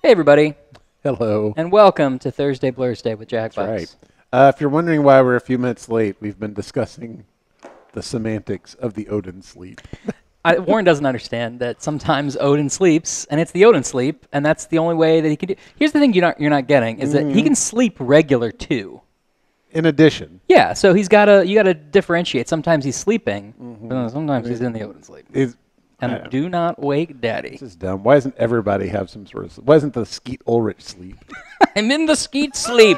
Hey, everybody, Hello. and welcome to Thursday Blursday with Jackbox. That's right. If you're wondering why we're a few minutes late, we've been discussing the semantics of the Odin sleep. Warren doesn't understand that sometimes Odin sleeps, and it's the Odin sleep, and that's the only way that he can do. Here's the thing you're not getting is that he can sleep regular too. In addition, Yeah, so you gotta differentiate. Sometimes he's sleeping, but sometimes he's in the Odin sleep. And do not wake Daddy. This is dumb. Why doesn't everybody have some sort of sleep? Why isn't the Skeet Ulrich sleep? I'm in the Skeet sleep.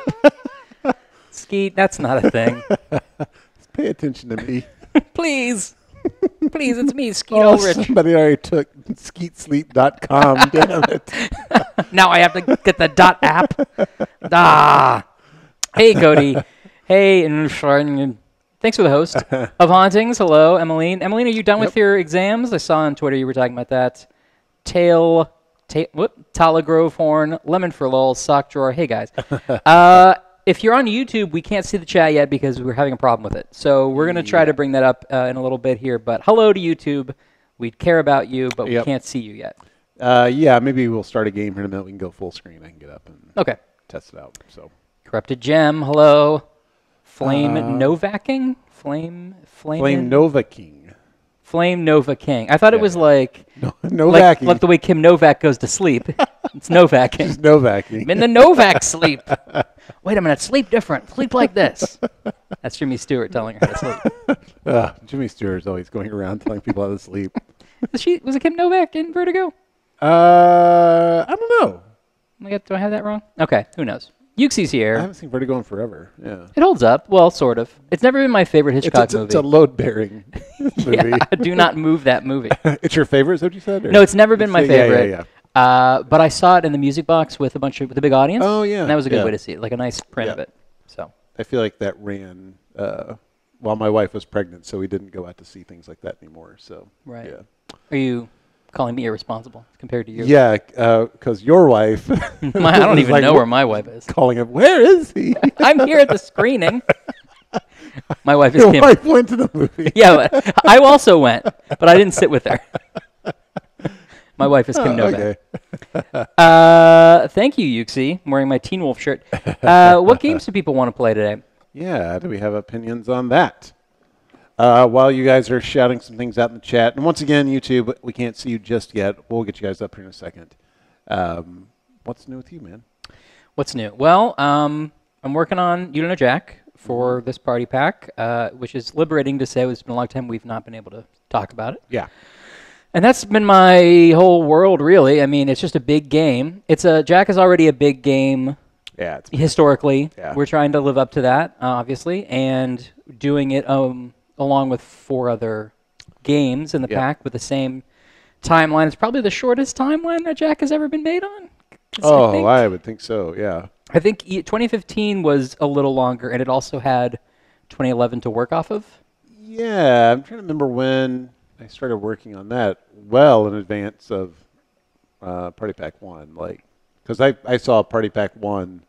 Skeet, that's not a thing. Pay attention to me. Please, it's me, Skeet Ulrich. Somebody already took skeetsleep.com. Damn it. Now I have to get the dot app. Hey, Cody. Hey, and thanks for the host of Hauntings. Hello, Emmeline. Emmeline, are you done with your exams? I saw on Twitter you were talking about that. Talagrove horn, lemon for lol, sock drawer. Hey, guys. If you're on YouTube, we can't see the chat yet because we're having a problem with it. So we're going to try to bring that up in a little bit here. But hello to YouTube. We care about you, but we can't see you yet. Yeah, maybe we'll start a game here in a minute. We can go full screen. I can get up and test it out. So Corrupted Gem, hello. Flame Novacking? Flame Nova King. Flame Nova King. I thought it was like Novacking. Like the way Kim Novak goes to sleep. It's Novacking. Just Novacking. I'm in the Novak sleep. Wait a minute, sleep different. Sleep like this. That's Jimmy Stewart telling her how to sleep. Jimmy Stewart's always going around telling people how to sleep. Was it Kim Novak in Vertigo? I don't know. Do I have that wrong? Okay, who knows? Yuxi's here. I haven't seen Vertigo in forever. Yeah. It holds up. Well, sort of. It's never been my favorite Hitchcock movie. It's a load-bearing movie. Yeah, do not move that movie. It's your favorite, is that what you said? Or? No, it's never been my favorite. Yeah. But I saw it in the music box with a big audience. Oh, yeah. And that was a good way to see it, like a nice print of it. So I feel like that ran while my wife was pregnant, so we didn't go out to see things like that anymore. So right. Yeah. Are you calling me irresponsible compared to you? Yeah, because your wife. I don't even know where my wife is. Calling him, where is he? I'm here at the screening. My wife is Your Kim. wife went to the movie. Yeah, I also went, but I didn't sit with her. My wife is Kim Novak. Okay. Thank you, Yuxi. I'm wearing my Teen Wolf shirt. What games do people want to play today? Yeah, do we have opinions on that? While you guys are shouting some things out in the chat, and once again, YouTube, we can't see you just yet. We'll get you guys up here in a second. What's new with you, man? What's new? Well, I'm working on You Don't Know Jack for this party pack, which is liberating to say. It's been a long time we've not been able to talk about it. Yeah. And that's been my whole world, really. I mean, it's just a big game. Jack is already a big game. Yeah. Historically, yeah. We're trying to live up to that, obviously, and doing it along with 4 other games in the pack with the same timeline. It's probably the shortest timeline that Jack has ever been made on. I would think so, yeah. I think 2015 was a little longer, and it also had 2011 to work off of. Yeah, I'm trying to remember when I started working on that well in advance of Party Pack 1. Because I saw Party Pack 1,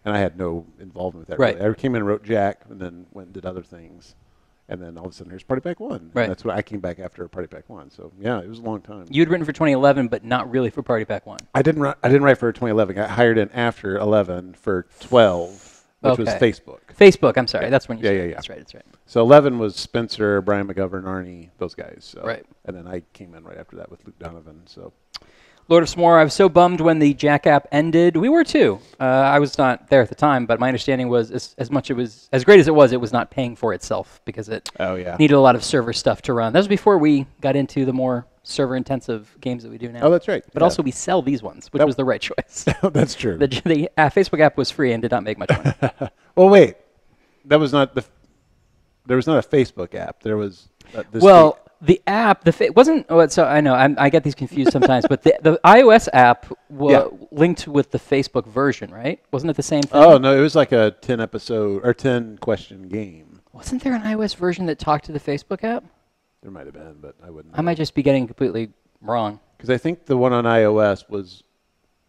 and I had no involvement with that. Right. Really. I came in and wrote Jack, and then went and did other things. And then all of a sudden, here's Party Pack 1. Right. And that's when I came back after Party Pack 1. So, yeah, it was a long time. You'd written for 2011, but not really for Party Pack 1. I didn't write for 2011. I hired in after 11 for 12, which was Facebook. Facebook, I'm sorry. That's when you Yeah. That's right. So 11 was Spencer, Brian McGovern, Arnie, those guys. So. Right. And then I came in right after that with Luke Donovan. So. Lord of S'more, I was so bummed when the Jack app ended. We were too. I was not there at the time, but my understanding was as great as it was not paying for itself because it needed a lot of server stuff to run. That was before we got into the more server-intensive games that we do now. Oh, that's right. But also we sell these ones, which was the right choice. That's true. The Facebook app was free and did not make much money. Well, wait. That was not there was not a Facebook app. There was the app, wasn't. So I know I get these confused sometimes, but the iOS app linked with the Facebook version, right? Wasn't it the same thing? Oh no, it was like a 10-episode or 10-question game. Wasn't there an iOS version that talked to the Facebook app? There might have been, but I wouldn't know. I might just be getting completely wrong. Because I think the one on iOS was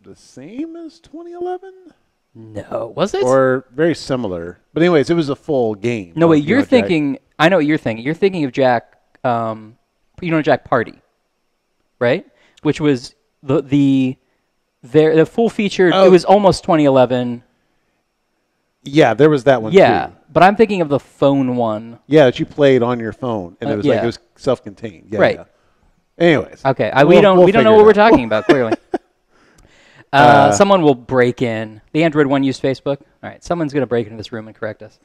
the same as 2011. No, was it? Or very similar. But anyways, it was a full game. No, wait, you're thinking. I know what you're thinking. You're thinking of Jack. You know, Jack Party, right? Which was the The full featured, it was almost 2011. Yeah, there was that one too. Yeah, but I'm thinking of the phone one. Yeah, that you played on your phone, and it was like it was self-contained. Yeah, right. Yeah. Anyways. Okay, we don't know what we're talking about, clearly. Someone will break in. The Android one used Facebook. All right, someone's going to break into this room and correct us.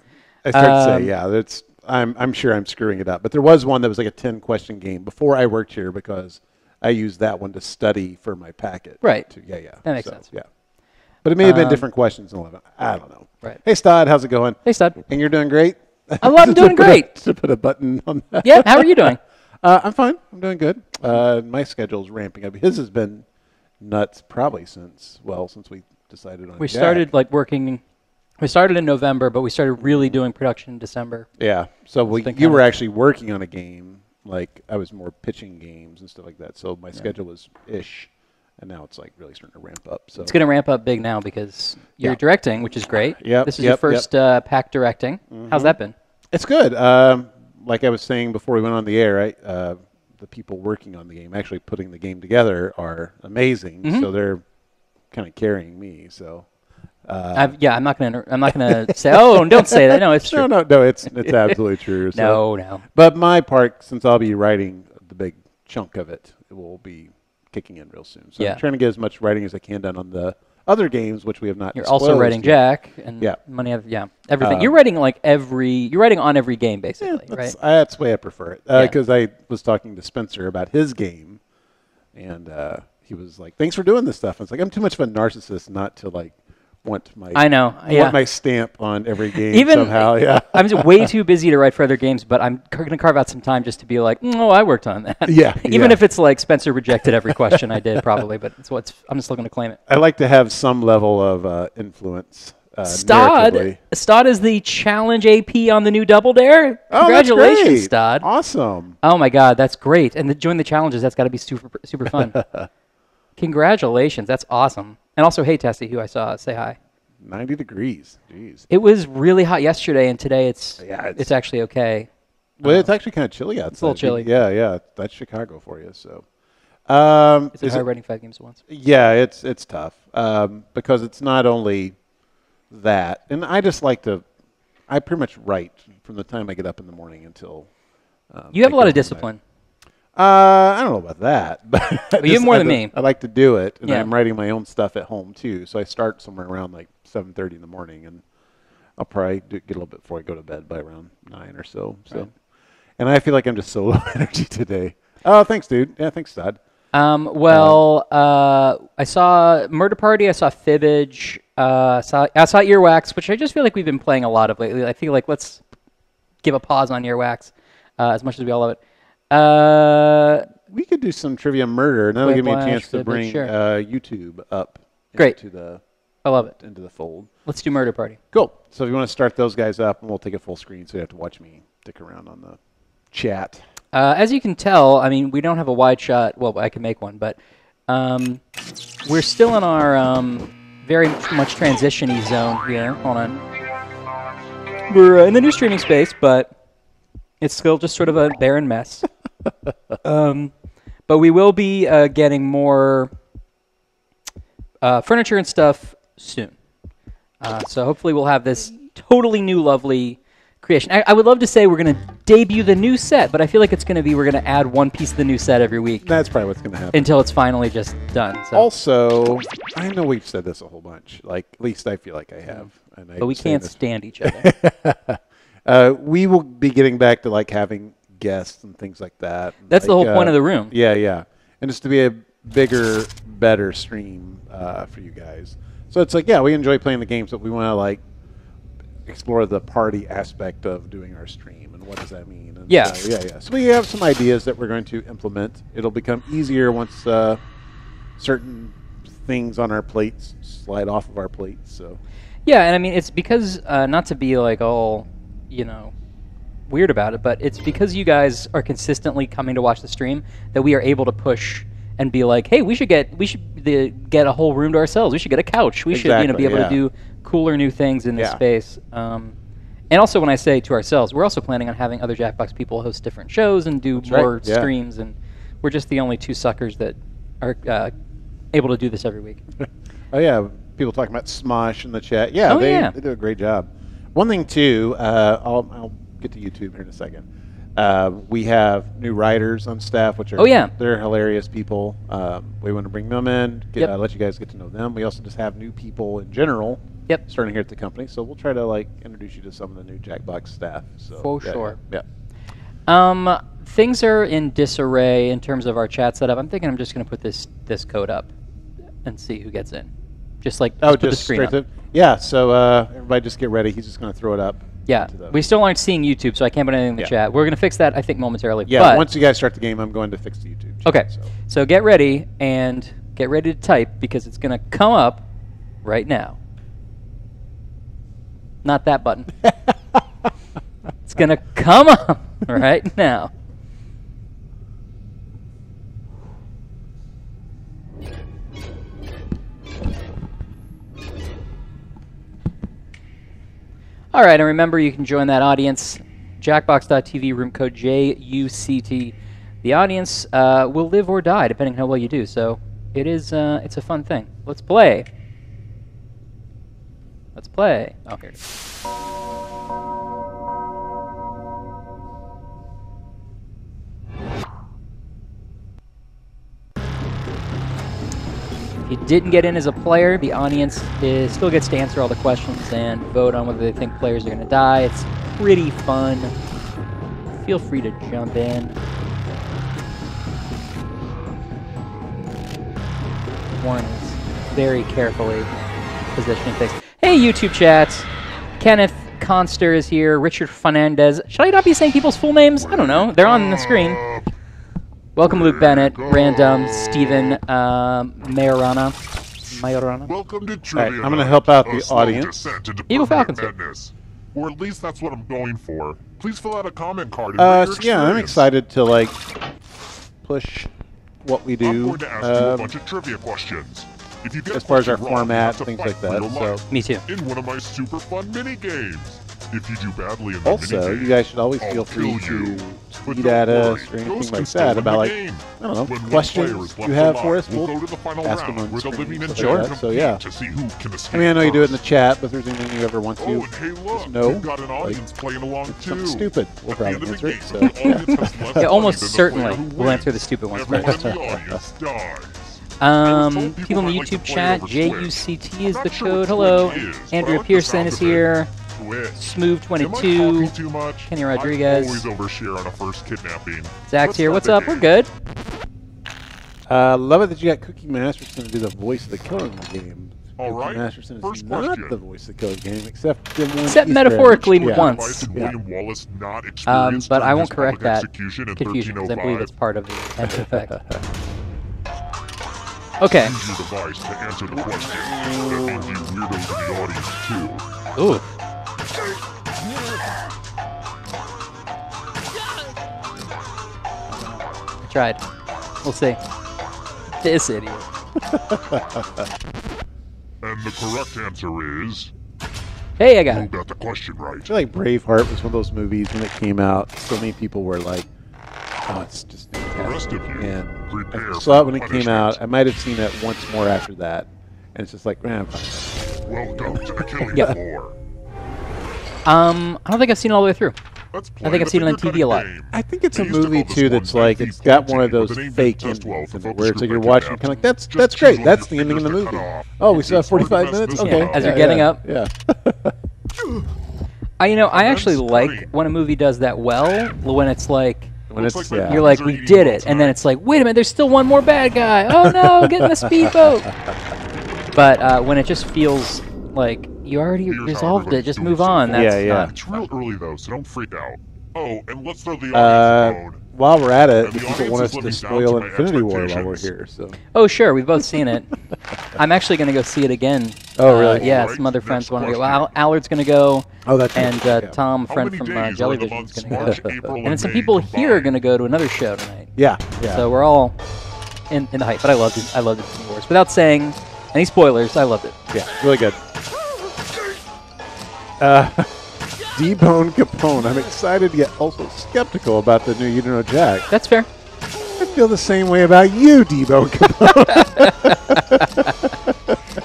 I started to say, that's. I'm sure I'm screwing it up, but there was one that was like a 10-question game before I worked here because I used that one to study for my packet. Right. Yeah. That makes sense. Yeah. But it may have been different questions in 11. I don't know. Right. Hey, Stod, how's it going? Hey, Stod. And you're doing great? I'm doing great. To put a button on that. Yeah, how are you doing? I'm fine. I'm doing good. My schedule's ramping up. His has been nuts probably since we decided on We started working. We started in November, but we started really doing production in December. Yeah. So you were actually working on a game. Like I was more pitching games and stuff like that. So my schedule was ish, and now it's like really starting to ramp up. So it's going to ramp up big now because you're directing, which is great. Yeah. This is your first pack directing. Mm-hmm. How's that been? It's good. Like I was saying before we went on the air, the people working on the game, actually putting the game together, are amazing. Mm-hmm. So they're kind of carrying me. So. I'm not gonna say. Oh, don't say that. No, it's true. No. It's absolutely true. So. No. But my part, since I'll be writing the big chunk of it, it will be kicking in real soon. So I'm trying to get as much writing as I can done on the other games, which we have not. You're also writing Jack and everything. You're writing you're writing on every game basically, right? That's the way I prefer it because I was talking to Spencer about his game, and he was like, "Thanks for doing this stuff." I was like, "I'm too much of a narcissist not to want my stamp on every game somehow." Yeah, I'm just way too busy to write for other games, but I'm going to carve out some time just to be like, I worked on that. Yeah, even if it's like Spencer rejected every question I did, probably, but I'm just looking to claim it. I like to have some level of influence. Stod is the challenge AP on the new Double Dare. Congratulations, Stod! Awesome. Oh my God, that's great! And join the challenges. That's got to be super fun. Congratulations, that's awesome. And also, hey, Tessie, who I saw, say hi. 90 degrees. Jeez. It was really hot yesterday, and today it's actually okay. Well, it's actually kind of chilly outside. It's a little chilly. Yeah. That's Chicago for you. So. Is it hard writing 5 games at once? Yeah, it's tough because it's not only that, and I just I pretty much write from the time I get up in the morning until. You have a lot of discipline. I don't know about that, but you have more than me. I like to do it, and I'm writing my own stuff at home too. So I start somewhere around 7:30 in the morning, and I'll probably get a little bit before I go to bed by around 9 or so. So, and I feel like I'm just so low energy today. Oh, thanks, dude. Yeah, thanks, Todd. I saw Murder Party. I saw Fibbage. I saw Earwax, which I just feel like we've been playing a lot of lately. I feel like let's give a pause on Earwax, as much as we all love it. We could do some Trivia Murder, and that'll give me a chance to bring YouTube up. Great. I love it. Into the fold. Let's do Murder Party. Cool. So if you want to start those guys up, and we'll take it full screen, so you have to watch me stick around on the chat. As you can tell, I mean, we don't have a wide shot. Well, I can make one, but we're still in our very much transition-y zone here. Hold on. We're in the new streaming space, but it's still just sort of a barren mess. But we will be getting more furniture and stuff soon. So hopefully we'll have this totally new, lovely creation. I would love to say we're going to debut the new set, but I feel like it's going to be we're going to add one piece of the new set every week. That's probably what's going to happen. Until it's finally just done. So. Also, I know we've said this a whole bunch. At least I feel like I have. But we can't stand each other. We will be getting back to having guests and things like that. That's the whole point of the room. Yeah. And just to be a bigger, better stream for you guys. So it's we enjoy playing the games, but we want to explore the party aspect of doing our stream and what does that mean. And yeah. So we have some ideas that we're going to implement. It'll become easier once certain things on our plates slide off of our plates. So. Yeah, and I mean it's because not to be all, weird about it, but it's because you guys are consistently coming to watch the stream that we are able to push and be like, hey, we should get a whole room to ourselves. We should get a couch. We should be able to do cooler new things in this space. And also, when I say to ourselves, we're also planning on having other Jackbox people host different shows and do more streams. And we're just the only two suckers that are able to do this every week. Oh yeah, people talking about Smosh in the chat. Yeah, they do a great job. One thing too, I'll get to YouTube here in a second. We have new writers on staff, which are they're hilarious people. We want to bring them in, let you guys get to know them. We also just have new people in general. Starting here at the company, so we'll try to like introduce you to some of the new Jackbox staff. So for sure. Things are in disarray in terms of our chat setup. I'm thinking I'm just going to put this code up and see who gets in. Just like just put the screen up. Yeah. So everybody, just get ready. He's just going to throw it up. Yeah. We still aren't seeing YouTube, so I can't put anything in the chat. We're going to fix that, I think, momentarily. Yeah. But once you guys start the game, I'm going to fix the YouTube chat. Okay. So get ready and get ready to type because it's going to come up right now. Not that button. It's going to come up right now. All right, and remember you can join that audience, jackbox.tv, room code JUCT. The audience will live or die depending on how well you do, so it's a fun thing. Let's play. Let's play. Oh, here it is. If you didn't get in as a player, the audience still gets to answer all the questions and vote on whether they think players are going to die. It's pretty fun. Feel free to jump in. Warren is very carefully positioning things. Hey, YouTube chat. Kenneth Conster is here. Richard Fernandez. Should I not be saying people's full names? I don't know. They're on the screen. Welcome, Luke Bennett, Random, Steven, Majorana. Welcome to Trivia. I'm going to help out the audience. Eagle Falcons. Or at least that's what I'm going for. Please fill out a comment card. I'm excited to like push what we do. I'm going to ask you a bunch of trivia questions. If you get as far as our wrong, format, things like that. So. Me too. In one of my super fun mini games. If you do badly in the also, you guys should always feel free to tweet at us or anything like that about, like, I don't know, questions you have for us. We'll ask them on screen. Sure. So yeah. I mean, I know you do it in the chat, but if there's anything you ever want to, just know. Like, something stupid, we'll probably answer it. So yeah, almost certainly we'll answer the stupid ones first. People in the YouTube chat, JUCT is the code. Hello. Andrea Pearson is here. Smooth22, Kenny Rodriguez. Always overshare on a first kidnapping. Zach's here. What's up? We're good. Love it that you got Cookie Masterson to do the voice of the killer in the game. All right. Masterson is not the voice of the killer game, except metaphorically once. Yeah. But I won't correct that confusion because I believe it's part of the effect. Okay. Use your device to answer the question. That means you weirdos in the audience too. Ooh. I tried. We'll see. This idiot. And the correct answer is... Hey, I got it. You got the question right. I feel like Braveheart was one of those movies when it came out. So many people were like, oh, it's just fantastic. The rest of you, I saw it when it came out. I might have seen it once more after that. And it's just like, man, welcome to the killing floor. I don't think I've seen it all the way through. I think I've seen it on TV a lot. I think it's a movie too that's like it's got one of those fake endings in it where it's like you're watching, kind of like that's great, that's the ending of the movie. Oh, we still have 45 minutes. Okay, as you're getting up. Yeah. I actually like when a movie does that well. When it's like. When it's, you're like, we did it, and then it's like, wait a minute, there's still one more bad guy. Oh no, get in the speedboat. But when it just feels like you already resolved it, just move on. That's not. It's real early though, so don't freak out. Oh, and let's throw the audience mode. While we're at it, people want us to spoil Infinity War while we're here. So. Oh sure, we've both seen it. I'm actually going to go see it again. Oh really? Yeah, some other friends want to go. Well, Allard's going to go. Oh, that's and Tom, a friend from Jellyvision, is going to go. And then some people here are going to go to another show tonight. Yeah. So we're all in the hype. But I loved it. I loved Infinity Wars. Without saying any spoilers, I loved it. Yeah, really good. D-Bone Capone. I'm excited yet also skeptical about the new You Know Jack. That's fair. I feel the same way about you, Debo.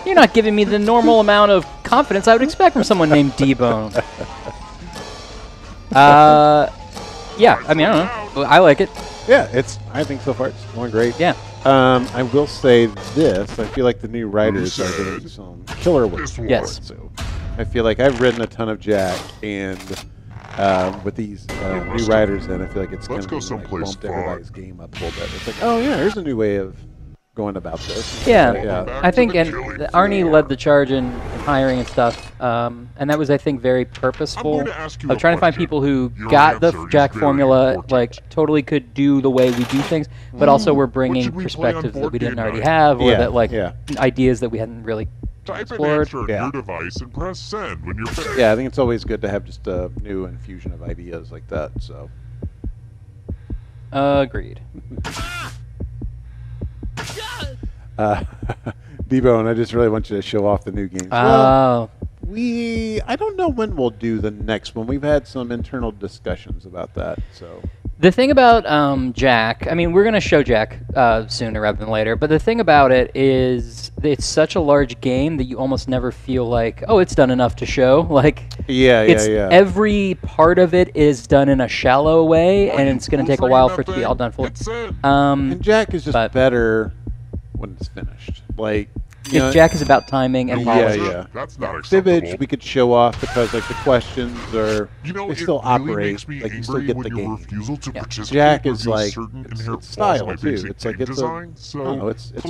You're not giving me the normal amount of confidence I would expect from someone named D-Bone. Yeah, I mean, I don't know. I like it. Yeah, I think so far it's going great. Yeah. I will say this. I feel like the new writers are doing some killer work. Yes. So I feel like I've written a ton of Jack, and with these new writers in, I feel like it's going to like bumped everybody's game up a little bit. It's like, oh, yeah, here's a new way of going about this. Yeah. I think Arnie led the charge in hiring and stuff, and that was, I think, very purposeful of trying to find people who got the Jack formula, like totally could do the way we do things, but also were bringing perspectives that we didn't already have, or that like ideas that we hadn't really explored. Your device and press send when you're finished. Yeah, I think it's always good to have just a new infusion of ideas like that. So. Agreed. D-Bone, I just really want you to show off the new games. Oh. I don't know when we'll do the next one. We've had some internal discussions about that. So the thing about Jack, I mean, we're going to show Jack sooner rather than later, but the thing about it is it's such a large game that you almost never feel like, oh, it's done enough to show. Like, every part of it is done in a shallow way, and it's going to take a while for it to be all done fully. And Jack is just better when it's finished. Like, if Jack is about timing and polish. That's not acceptable. Fibbage, we could show off because like the questions are they still operate. Like you still get the game. Jack is like it's style too. It's like it's it's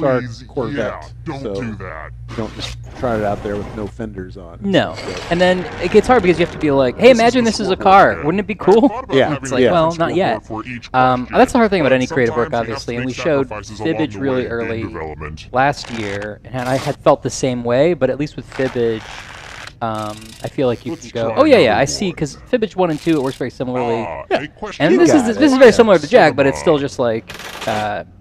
our Corvette. Don't do that. Don't just try it out there with no fenders on. No, and then it gets hard because you have to be like, hey, imagine this is a car. Wouldn't it be cool? Yeah. It's like, well, not yet. That's the hard thing about any creative work, obviously, and we showed Fibbage really early last year, and I had felt the same way, but at least with Fibbage, I feel like you can go, oh yeah, I see, because Fibbage 1 and 2, it works very similarly. And this is very similar to Jack, but it's still just like,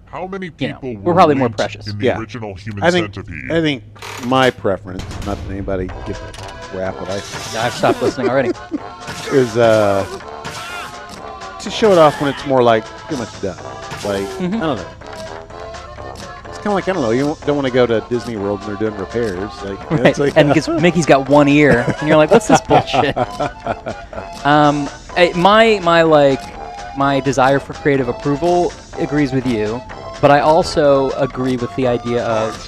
how many people we're probably more precious. In the original Human Centipede? I think my preference, not that anybody gives a crap what I think. I've stopped listening already. Is to show it off when it's more like pretty much done. Like, I don't know. It's kind of like, I don't know, you don't want to go to Disney World when they're doing repairs. Like, right. It's like, and because Mickey's got one ear, and you're like, what's this bullshit? My desire for creative approval agrees with you, but I also agree with the idea of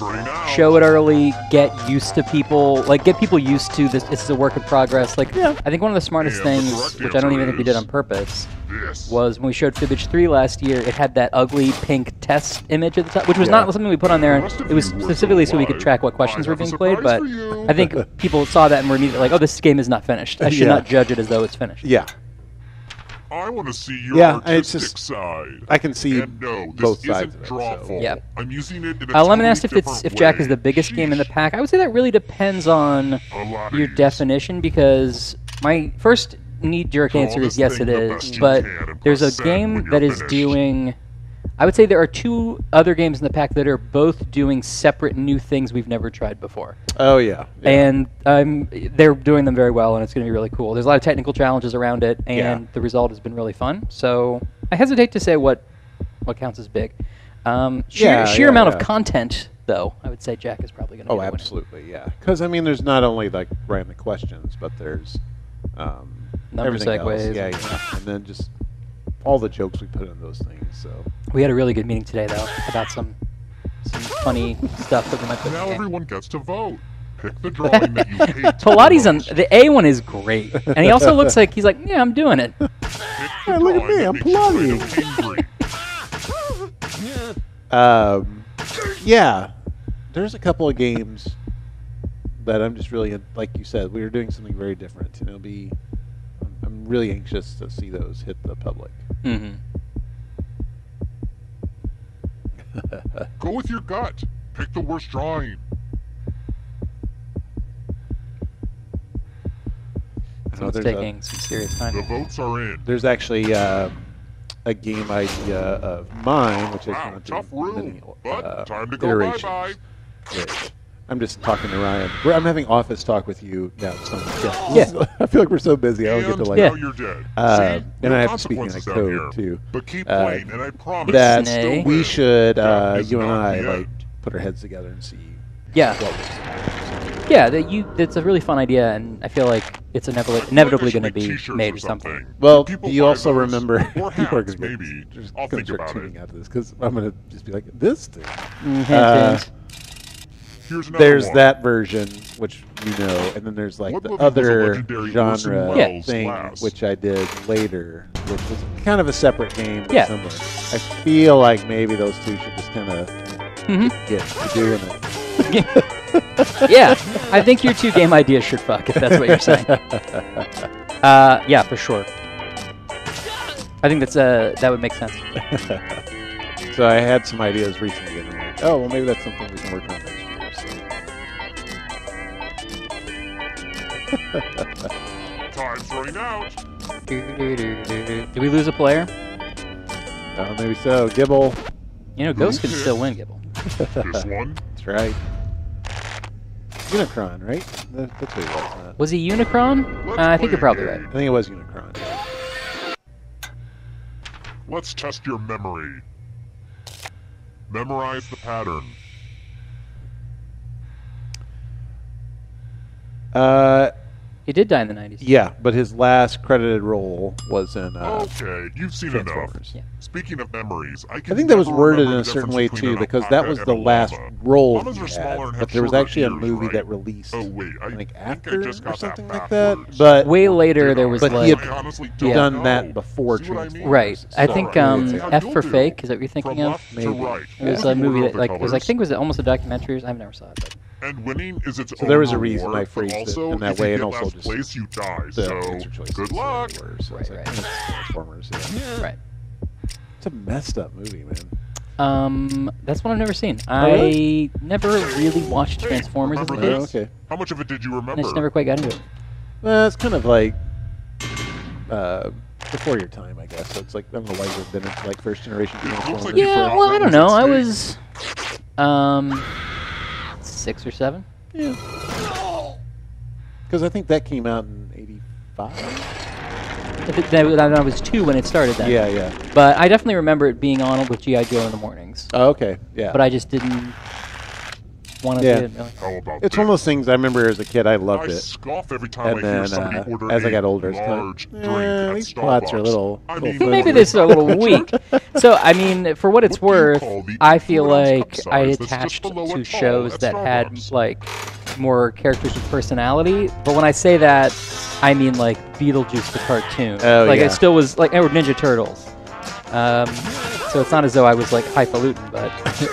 show it early, get used to people, like get people used to this. This is a work in progress. Like, I think one of the smartest things, which I don't even think we did on purpose, was when we showed Fibbage 3 last year. It had that ugly pink test image at the top, which was not something we put on there. It was specifically so we could track what questions were being played. But I think people saw that and were immediately like, "Oh, this game is not finished. I should not judge it as though it's finished." Yeah. I want to see your artistic side. I can see both sides of it. So. I'm using it in a Lemon asked if Jack is the biggest game in the pack. I would say that really depends on your definition, because my first knee-jerk answer is yes, it is. But there's a game that is doing... I would say there are two other games in the pack that are both doing separate new things we've never tried before. Oh, yeah. And they're doing them very well, and it's going to be really cool. There's a lot of technical challenges around it, and the result has been really fun. So I hesitate to say what counts as big. Sheer amount of content, though, I would say Jack is probably going to be the winner. Absolutely, yeah. Because, I mean, there's not only, like, writing the questions, but there's number segues. Else. And then just all the jokes we put in those things. So we had a really good meeting today, though, about some funny stuff that we might put in the game. Now everyone gets to vote. Pick the drawing that you hate. Pilates on the A one is great, and he also looks like he's like, yeah, I'm doing it. Hey, look at me, I'm Pilates. Yeah, there's a couple of games that I'm just really, like you said, we were doing something very different, and I'm really anxious to see those hit the public. Go with your gut. Pick the worst drawing. So it's taking some serious time. The votes are in. There's actually a game idea of mine, which is tough room, but time to go iterations. bye-bye. I'm just talking to Ryan. I'm having office talk with you now. Yeah. I feel like we're so busy. I don't get to like. Now you're dead. And I have to speak in like code too. But keep playing, and I promise. That Snake. we should, Is you and not I, the like end. put our heads together and see. Yeah. What works. Yeah, that's a really fun idea, and I feel like it's inevitably going to be T-shirts made or or something. Well, People do you buy also those? remember? Or People are hats, gonna maybe. just I'll gonna think start about tuning it. out of this because I'm gonna just be like this thing. Hint, hint. Here's another There's one. that version, which you know, and then there's like What the movie was a other legendary Orson genre Welles thing, last? which I did later, which was kind of a separate game. But Yeah. similar. I feel like maybe those two should just kind of get to doing it. Yeah, I think your two game ideas should fuck, if that's what you're saying. Yeah, for sure. I think that would make sense. So I had some ideas recently, and I'm like, oh, well, maybe that's something we can work on next year. So. Time's running out. Did we lose a player? Maybe so. Gibble. You know, Ghost can still win, Gibble. This one. That's right. Unicron, right? That's what he was. Not. Was he Unicron? Let's I think play you're probably a right. game. I think it was Unicron. Let's test your memory. Memorize the pattern. He did die in the 90s. Yeah, but his last credited role was in Okay, you've seen enough. Transformers. Yeah. Speaking of memories, I I think that was worded in a certain way too, because that was the last role Llamas he are smaller had. and But have there was shorter actually a ears, movie right? that released, Oh wait, I I think think after I just or got something that like that. backwards. But Way later, there was But like... he had I honestly Yeah. don't done that know. before See what I mean? Transformers. Right. I So- think How F you'll for do. Fake, is that what you're thinking From of? left Maybe. to right. It was All a movie order that of the like was I colors. think was it almost a documentary? I've never saw it. But. And winning is its So own there was a reward, reason I but phrased it also, in that if you way, get and also last just place, you die. the So answer choices good that luck. were, so Right, it's like, right. it's Transformers. Yeah. Right. It's a messed up movie, man. That's one I've never seen. really? I never really watched Transformers as a remember kid. this? Okay. How much of it did you I remember? just never quite got into it. It's kind of like before your time, I guess. So it's like I don't know why you've been into like first generation It looks Transformers. like you Yeah, forgot well, I what don't know. I was was 6 or 7. Yeah. Because I think that came out in '85. I was 2 when it started then. Yeah, yeah. But I definitely remember it being on with G.I. Joe in the mornings. Oh, okay. Yeah. But I just didn't want to Yeah. see it. Really. How about It's this? one of those things I remember as a kid. I loved I it. scoff every time And I hear then somebody order as I a got older, it's kind large of, drink at these Starbucks. plots are a little. I little mean, flimsy. Maybe this is a little weak. So, I mean, for what it's What do you worth, call the I feel 2 ounce cup like size I that's just attached below a to tall shows at that had, Starbucks? like, more characters with personality. But when I say that, I mean, like, Beetlejuice the cartoon. Oh, like, yeah. it still was, like, or Ninja Turtles. So it's not as though I was, like, highfalutin, but...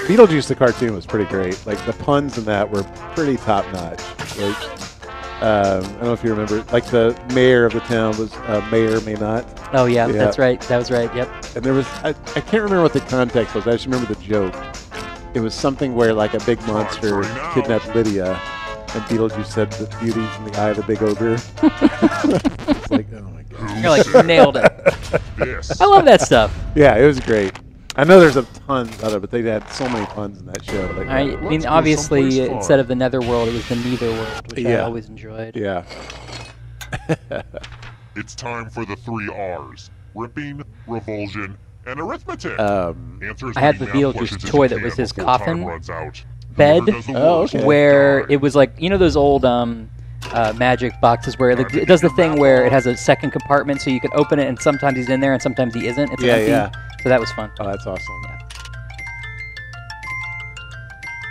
Beetlejuice the cartoon was pretty great. Like the puns in that were pretty top notch. Like I don't know if you remember, like the mayor of the town was may or may not. Oh, yeah, Yeah. that's right. That was right, yep. And there was I can't remember what the context was. I just remember the joke. It was something where like a big monster kidnapped Lydia, and Beetlejuice said the beauty's in the eye of the big ogre. It's like, oh my god. You're like, nailed it. This. I love that stuff. Yeah, it was great. I know there's a ton of it, but they had so many puns in that show. Like, I Let's mean, go obviously, someplace far. instead of the Netherworld, it was the Neitherworld, which I Yeah. always enjoyed. yeah. It's time for the 3 R's. Ripping, revulsion, and arithmetic. Answer as I had many the math Beetlejuice questions as toy you that can was his before time coffin runs out. bed. Whoever does the Oh, worst okay. Where die. it was like, you know those old magic boxes where it does the thing where it has a second compartment so you can open it and sometimes he's in there and sometimes he isn't. It's Yeah, empty. yeah. So that was fun. Oh, that's awesome. Yeah.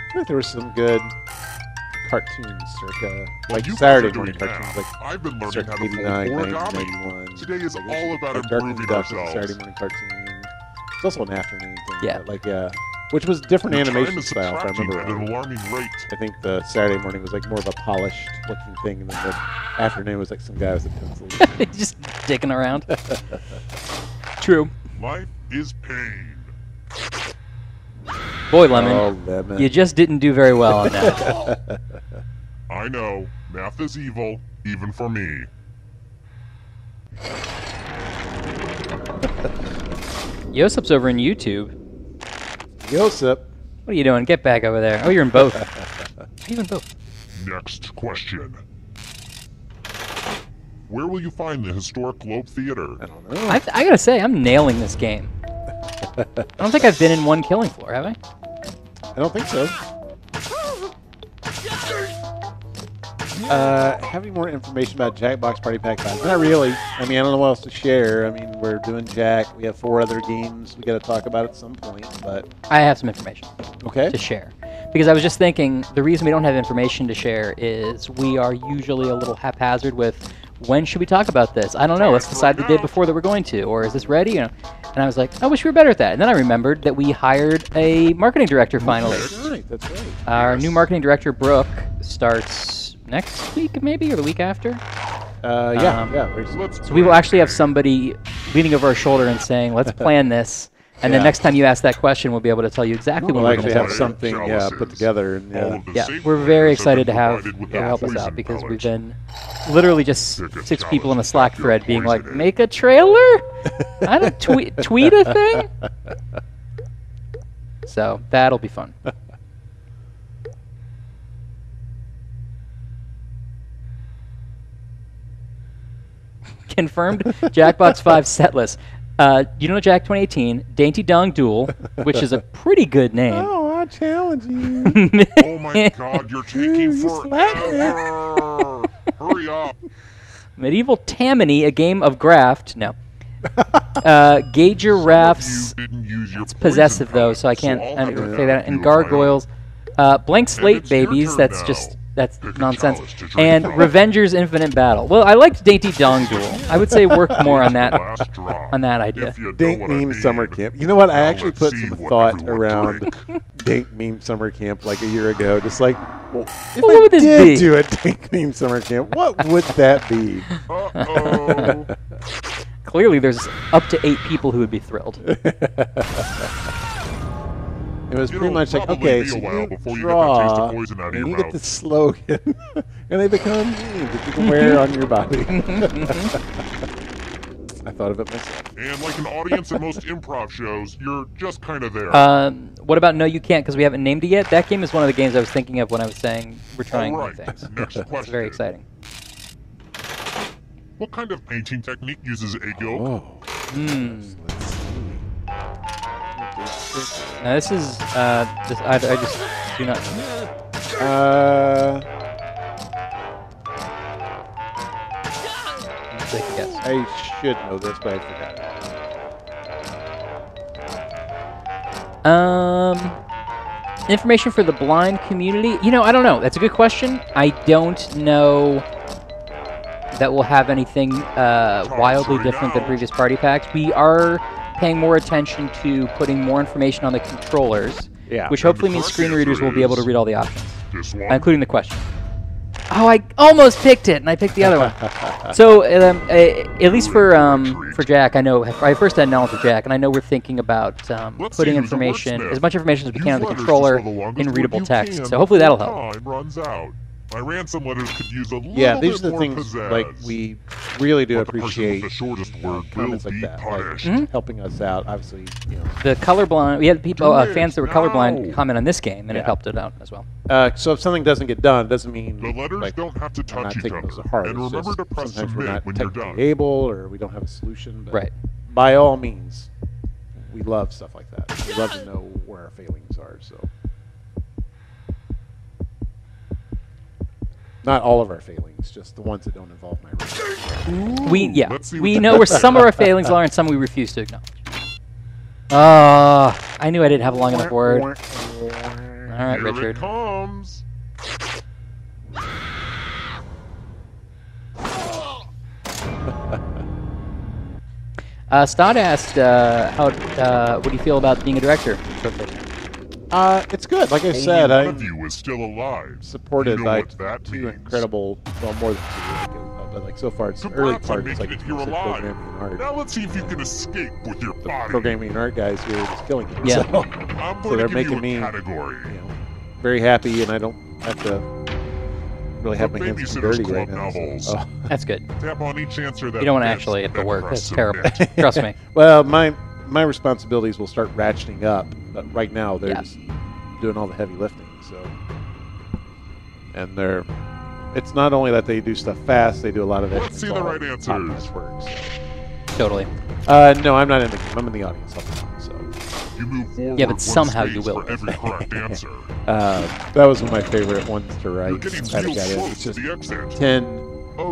I think there was some good cartoons circa While like you guys Saturday are doing morning cartoons, math, like I've been learning circa how to fold 89, 90, origami. 91. Today is Like, all about like Darkwing improving Duck was a ourselves. Saturday morning cartoon. It's also an afternoon thing. Yeah. But like which was different Your time animation is style. If I subtracting remember at an right. alarming rate. I think the Saturday morning was like more of a polished looking thing, and then the afternoon was like some guy with a pencil. Just dicking around. True. Life is pain. Boy, Lemon, Oh, Lemon. you just didn't do very well on that. I know, math is evil, even for me. Yosip's over in YouTube. Yosip. What are you doing? Get back over there. Oh, you're in both. Even both. Next question. Where will you find the historic Globe Theater? I don't know. I gotta say, I'm nailing this game. I don't think I've been in one killing floor, have I? I don't think so. Have any more information about Jackbox Party Pack 5? Not really. I mean, I don't know what else to share. I mean, we're doing Jack. We have 4 other games we got to talk about at some point, but... I have some information to share. Because I was just thinking, the reason we don't have information to share is we are usually a little haphazard with when should we talk about this? I don't know. Let's decide the day before that we're going to. Or is this ready? You know? And I was like, I wish we were better at that. And then I remembered that we hired a marketing director finally. That's right. That's right. Our new marketing director, Brooke, starts next week maybe, or the week after. Yeah. So we will actually have somebody leaning over our shoulder and saying, let's plan this. And then next time you ask that question, we'll be able to tell you exactly when we'll we're going actually to have something put together. And, we're very excited to have her help us out because we've been literally just 6 people in a Slack thread being like, make a trailer? I don't tweet a thing? So that'll be fun. Confirmed Jackbox 5 setlist. You know Jack 2018, Dainty Dong Duel, which is a pretty good name. Oh, I challenge you. Oh my god, you're taking forever. Hurry up. Medieval Tammany, a game of graft. No. Gauge your rafts. It's possessive though, so I can't say that. And gargoyles. Blank slate babies. That's nonsense. And Revenger's Infinite Battle. Well, I liked Dainty Dong Duel. I would say work more on that idea. Dank Meme Summer Camp. You know what? I actually put some thought around Dank Meme Summer Camp like a year ago. Just like, well, if what would I this did be? do a Dank Meme Summer Camp, what would that be? Uh-oh. Clearly, there's up to 8 people who would be thrilled. It was pretty much like, okay, so you draw, and you get the slogan, and they become memes that you can wear on your body. I thought of it myself. And like an audience at most improv shows, you're just kind of there. What about No You Can't, because we haven't named it yet? That game is one of the games I was thinking of when I was saying we're trying new things. Next question. It's very exciting. What kind of painting technique uses egg yolk? Oh. Let's see. Now this is I just do not know. Take a guess. I should know this, but I forgot. Information for the blind community. You know, I don't know. That's a good question. I don't know that we'll have anything wildly different than previous party packs. We are paying more attention to putting more information on the controllers, which hopefully means screen readers will be able to read all the options, including the question. Oh, I almost picked it, and I picked the other one. So, at least for Jack, I know I first had knowledge of Jack, and I know we're thinking about putting information, as much information as we can on the controller in readable text. So hopefully that'll help. My ransom letters could use a little these bit are the more things pizzazz. like we really do But the person appreciate with the shortest word comments will like be that, punished. like helping us out. Obviously, you know. The colorblind, we had people, Do it fans that were colorblind now. comment on this game, and it helped it out as well. So if something doesn't get done, it doesn't mean The letters like, don't have to we're not touch each taking other. those to heart. And It's remember just to press sometimes we're submit not when you're technically done. able, or we don't have a solution. But Right. by all means, we love stuff like that. We love to know where our failings are. So. Not all of our failings, just the ones that don't involve my race. We know where some of our failings are and some we refuse to acknowledge. I knew I didn't have a long enough word. All right, Here Richard. it comes. Stott asked, what do you feel about being a director? It's good. Like I Only said, one I'm of you is still alive. supported You know by what that 2 means. incredible, well, more than 2, but like so far, it's the early Congrats on part. It's making like it here it's alive. programming and art. Now let's see if you can escape with your body. Programming and art guys here are just killing it. Yeah. So, I'm so going they're to give making you a me, category. very happy, and I don't have to really have The my hands too Babysitter's dirty Club right now. novels. So. That's good. Tap on each answer that You don't want to fits, actually have to then work. press That's terrible. submit. Trust me. Well, my responsibilities will start ratcheting up, but right now they're just doing all the heavy lifting. So and it's not only that they do stuff fast, they do a lot of it. Let's see the right answers. Work, so. Totally. No, I'm not in the game. I'm in the audience. So. You move forward. Yeah, but somehow you will. For every correct answer. That was one of my favorite ones to write. You're getting real close to the exit. 10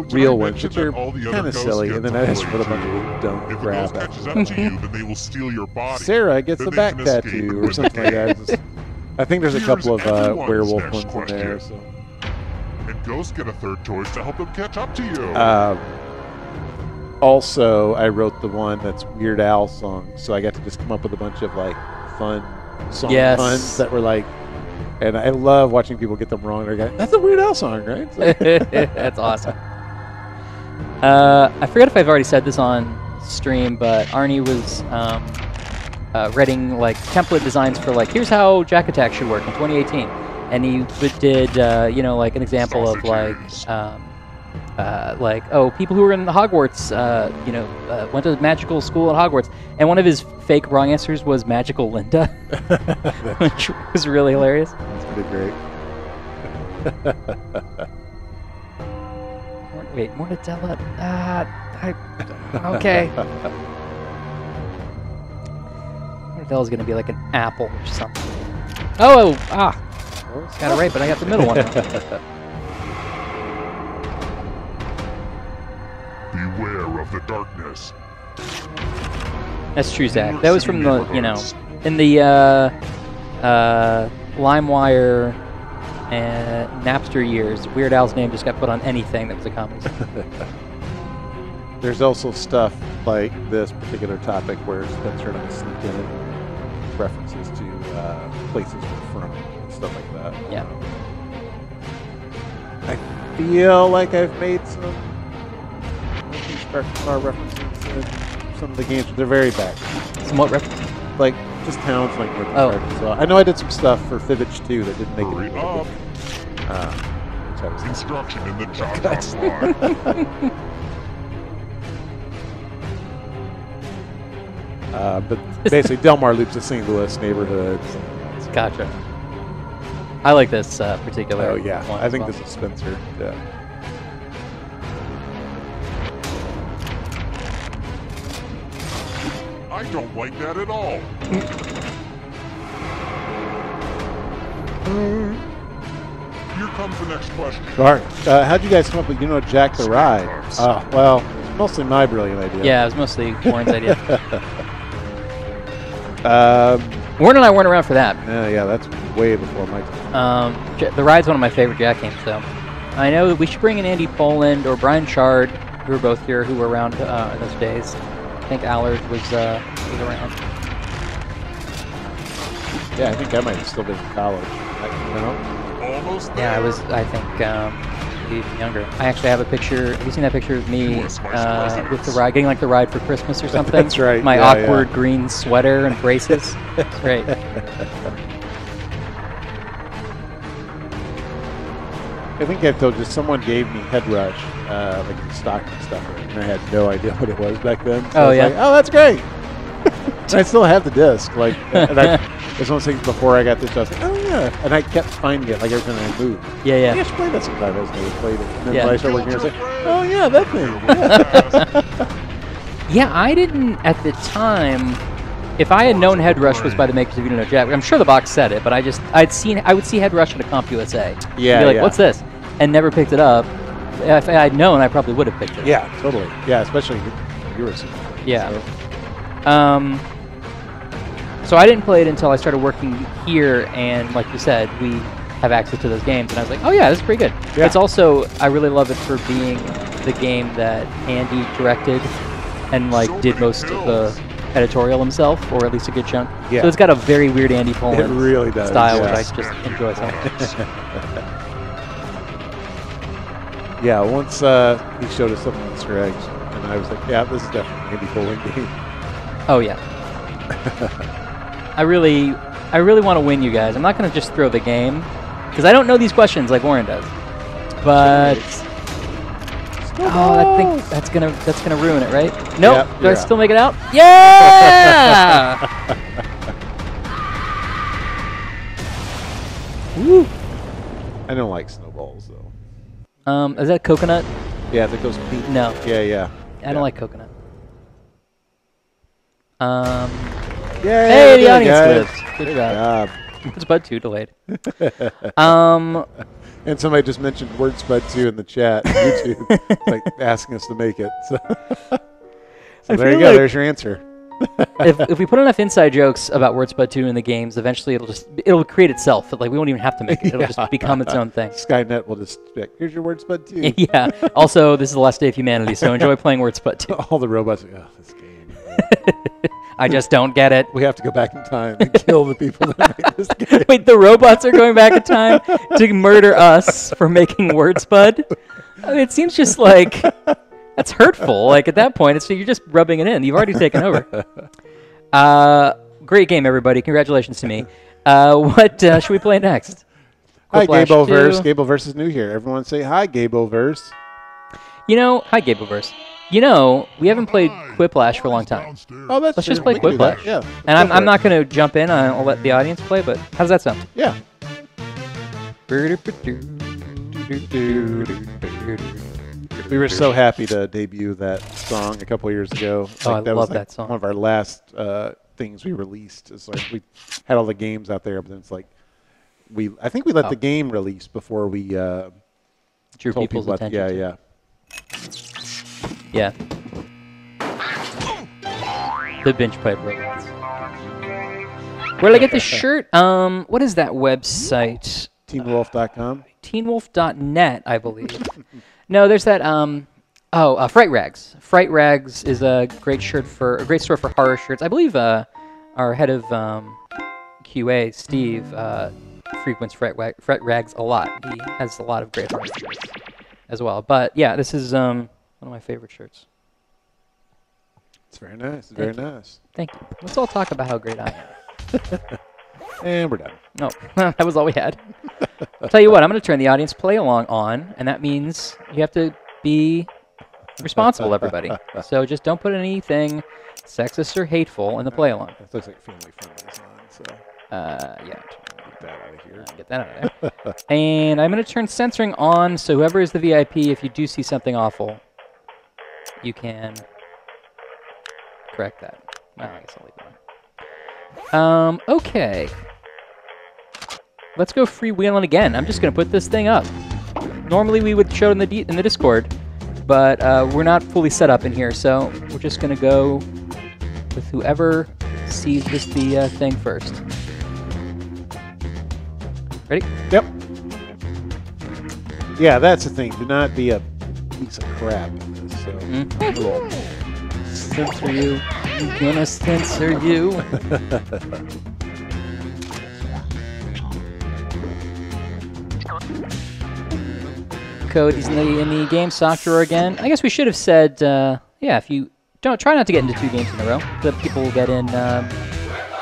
real ones, which are kind of silly, and then I just put a bunch of dumb crap. If the ghost catches up to you, then they will steal your body. Sarah gets a back tattoo or something like that. I think there's a couple of werewolf ones in there. So. And ghosts get a third choice to help them catch up to you. Also, I wrote the one that's Weird Al songs, so I got to just come up with a bunch of like fun song puns that were like, and I love watching people get them wrong. They're like, that's a Weird Al song, right? So. That's awesome. I forget if I've already said this on stream, but Arnie was writing like template designs for like, here's how Jack Attack should work in 2018, and he did like an example of people who were in Hogwarts, went to magical school at Hogwarts, and one of his fake wrong answers was Magical Linda, which was really hilarious. That's pretty great. Wait, Mortadella. Okay. Mortadella's gonna be like an apple or something. Got it right, but I got the middle one wrong. Beware of the darkness. That's true, Zach. That was from the, in the LimeWire and Napster years, Weird Al's name just got put on anything that was a comedy song. There's also stuff like this particular topic where Spencer and I sneak in references to places we're from and stuff like that. Yeah. I feel like I've made some car references in some of the games, but they're very bad. Somewhat references? Like, just towns like North America. So I know I did some stuff for Fibbage 2 that didn't make it. Up. Instruction in the Jackbox line. But basically, Delmar loops to St. Louis neighborhoods. Gotcha. I like this particular one. I think this is Spencer. Yeah. I don't like that at all. Here comes the next question. All right. How'd you guys come up with, Jack the Ride? Well, mostly my brilliant idea. Yeah, it was mostly Warren's idea. Warren and I weren't around for that. Yeah, that's way before my time. The Ride's one of my favorite Jack games, so I know that we should bring in Andy Poland or Brian Shard, who were both here, who were around in those days. I think Allard was around. Yeah, I think I might have still been in college. Almost there. Yeah, I was, I think, even younger. I actually have a picture. Have you seen that picture of me with the ride, getting like the ride for Christmas or something? That's right. My awkward green sweater and braces. It's great. I think I told you, someone gave me Head Rush, like in stock and stuff, and I had no idea what it was back then. So yeah? Like, that's great! I still have the disc, like, and it was one of those things before I got this, I was like, oh yeah, and I kept finding it, like every time I moved. Yeah. I should play that sometime, as I played it. And then Yeah. when I started working here, I was like, oh yeah, that thing. Yeah, I didn't, at the time, if I had known Head Rush was by the makers of You Don't Know Jack, I'm sure the box said it, but I would see Head Rush at a CompUSA. Yeah, be like, what's this? And never picked it up. If I had known, I probably would have picked it up. Yeah, totally. Yeah, especially you were super. Yeah. So I didn't play it until I started working here, and like you said, we have access to those games, and I was like, oh yeah, this is pretty good. Yeah. It's also, I really love it for being the game that Andy directed and like did most of the editorial himself, or at least a good chunk. Yeah. So it's got a very weird Andy Poland It really does, style, yeah. which I just enjoy so much. Yeah, once he showed us some Easter eggs, and I was like, yeah, this is definitely Andy Poland game. Oh yeah. I really want to win, you guys. I'm not going to just throw the game, because I don't know these questions like Warren does. But I think that's gonna ruin it, right? Nope. Yep, Do I still make it out? Yeah! Woo! I don't like snowballs though. Is that coconut? Yeah, that goes pink. No. Yeah. I don't like coconut. Hey, the audience guys. lives. Good job. Word's Bud 2 delayed. And somebody just mentioned Word's Bud 2 in the chat on YouTube, like asking us to make it. So, there you go. There's your answer. if we put enough inside jokes about Word's Bud 2 in the games, eventually it'll create itself. Like we won't even have to make it. It'll just become its own thing. Skynet will just be like, here's your Word's Bud 2. Yeah. Also, this is the last day of humanity, so enjoy playing Word's Bud 2. All the robots are like, oh, this game. I just don't get it. We have to go back in time and kill the people that made this game. Wait, the robots are going back in time to murder us for making Words Bud? I mean, it seems just like that's hurtful. Like at that point, you're just rubbing it in. You've already taken over. Great game, everybody. Congratulations to me. What should we play next? Hi, Gableverse. Gableverse is new here. Everyone say hi, Gableverse. Hi, Gableverse. We haven't played Quiplash for a long time. Oh, that's Let's just play Quiplash. Yeah. And I'm not going to jump in. I'll let the audience play, but how does that sound? Yeah. We were so happy to debut that song a couple years ago. I love that song. One of our last things we released. It's like we had all the games out there, but then it's like I think we let the game release before we drew told people's people attention. Yeah. Yeah. The bench pipe robots. Where did I get this shirt? What is that website? TeenWolf.com? TeenWolf.net, I believe. No, there's that. Fright Rags. Fright Rags is a great store for horror shirts. I believe our head of QA, Steve, frequents Fright Rags a lot. He has a lot of great horror shirts as well. But yeah, this is one of my favorite shirts. It's very nice. Very nice. Thank you. Let's all talk about how great I am. And we're done. No, that was all we had. I'll tell you what, I'm going to turn the audience play along on, and that means you have to be responsible, everybody. So just don't put anything sexist or hateful in the play along. It looks like family friendly is on, so. Yeah. Get that out of here. Get that out of there. And I'm going to turn censoring on, so whoever is the VIP, if you do see something awful, you can correct that. Well, I guess I'll leave it on. Okay. Let's go freewheeling again. I'm just going to put this thing up. Normally we would show it in the Discord, but we're not fully set up in here, so we're just going to go with whoever sees the thing first. Ready? Yep. Yeah, that's the thing. Do not be a piece of crap in this. So we'll censor you. I'm gonna censor you. Cody's in the game. Sock again. I guess we should have said, yeah, if you try not to get into 2 games in a row, let people get in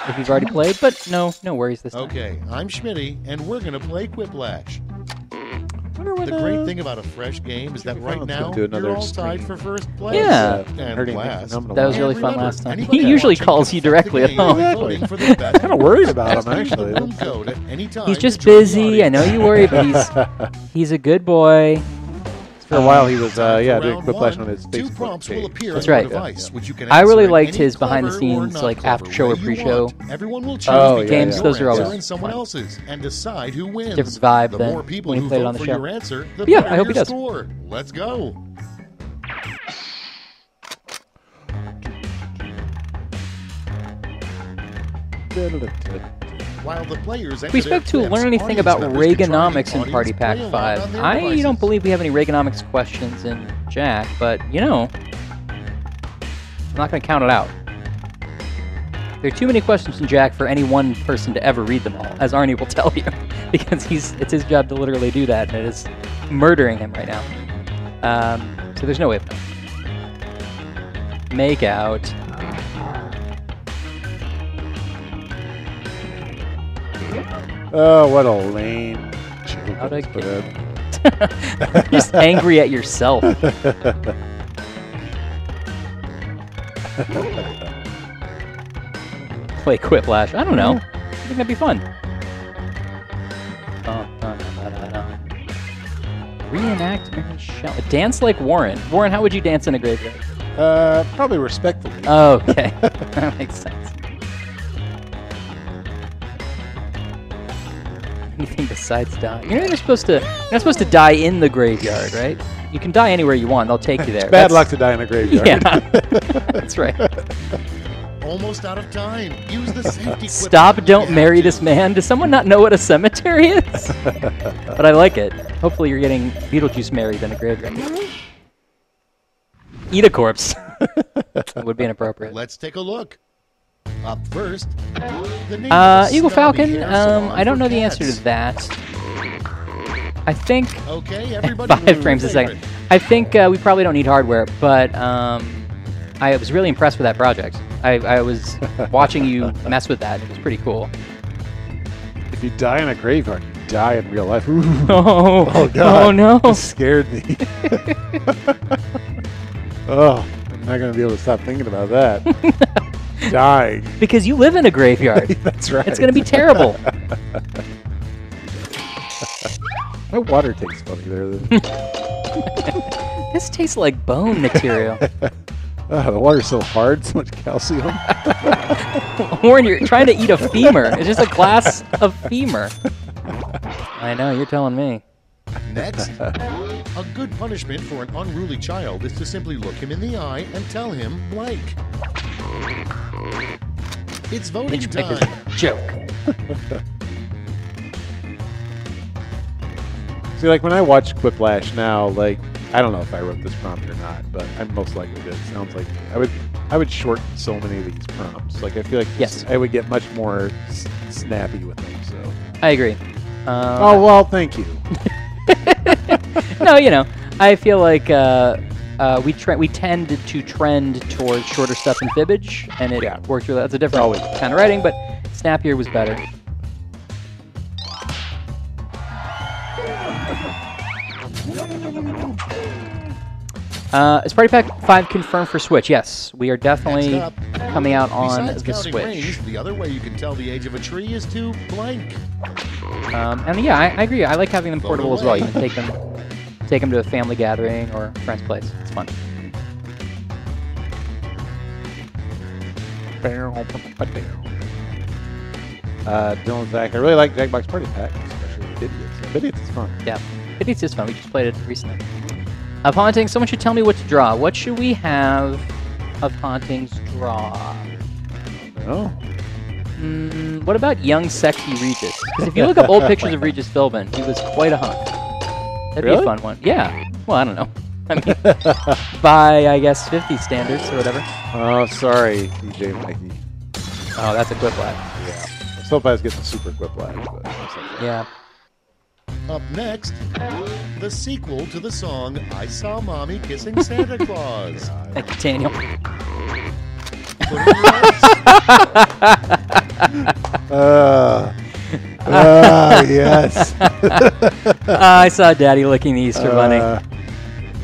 if you've already played, but no worries this time. Okay, I'm Schmitty, and we're going to play Quiplash. The great thing about a fresh game is that right now, you're all tied for first place. Yeah. And last. That was really fun last time. He usually calls you directly at home. I'm kind of worried about him, actually. He's just busy. I know you worry, but he's a good boy. For a while, he was doing Quiplash on his Facebook page. That's right. I really liked his behind-the-scenes, like after-show or pre-show games. Those are always someone else's and decide who wins. Different vibe the than more people when who you played it vote on the for show. your answer, the Yeah, better I hope he your does. score. Let's go. While the players we expect to learn anything about Reaganomics in Party Pack 5. I don't believe we have any Reaganomics questions in Jack, but, I'm not going to count it out. There are too many questions in Jack for any one person to ever read them all, as Arnie will tell you, because it's his job to literally do that, and it is murdering him right now. So there's no way of knowing. Make out. Oh, what a lame How'd I get You're just angry at yourself. Play Quiplash. I don't know. I think that'd be fun. Reenact Mary Shelley. Dance like Warren. Warren, how would you dance in a graveyard? Probably respectfully. Oh, okay. That makes sense. Anything besides die. You're not supposed to die in the graveyard, right? You can die anywhere you want. They'll take you there. Bad luck to die in a graveyard. Yeah. That's right. Almost out of time. Use the safety. Stop, don't marry this man. Does someone not know what a cemetery is? But I like it. Hopefully you're getting Beetlejuice married in a graveyard. Eat a corpse. That would be inappropriate. Let's take a look. Up first, the name Eagle Falcon. I don't know the answer to that. I think okay, everybody 5 frames a second. I think we probably don't need hardware, but I was really impressed with that project. I was watching you mess with that. It was pretty cool. If you die in a graveyard, you die in real life. Ooh. Oh God! Oh no! It scared me. Oh, I'm not gonna be able to stop thinking about that. Dying. Because you live in a graveyard. That's right. It's gonna be terrible. My water tastes funny there. This tastes like bone material. The water's so hard, so much calcium. Warren, you're trying to eat a femur. It's just a glass of femur. I know, you're telling me. Next, a good punishment for an unruly child is to simply look him in the eye and tell him blank. It's voting time. Joke. See, like when I watch Quiplash now, like I don't know if I wrote this prompt or not, but I most likely did. It sounds like I would shorten so many of these prompts. Like I feel like yes, I would get much more snappy with them. So I agree. Oh well, thank you. No, you know, I feel like we tend to trend towards shorter stuff in Fibbage, and it works really. That's a different kind of writing, but snappier was better. Is Party Pack 5 confirmed for Switch? Yes, we are definitely coming out on the Switch. Range, the other way you can tell the age of a tree is to blank. And yeah, I agree. I like having them portable as well. You can take them to a family gathering or a friend's place. It's fun. Dylan Zach, I really like Jackbox Party Pack, especially Idiots. Idiots is fun. Yeah, Idiots is fun. We just played it recently. Of Hauntings, someone should tell me what to draw. What should we have of Hauntings draw? Oh. What about young, sexy Regis? Because if you look up old pictures of Regis Philbin, he was quite a hunk. That'd be a fun one. Yeah. Well, I don't know. I mean, by, I guess, 50 standards or whatever. Oh, sorry, DJ Mikey. Oh, that's a Quiplash. Yeah. I was hoping I was getting the super Quiplash, but yeah. Up next, the sequel to the song I Saw Mommy Kissing Santa Claus. Thank you, Daniel. Yes. I saw Daddy licking the Easter Bunny.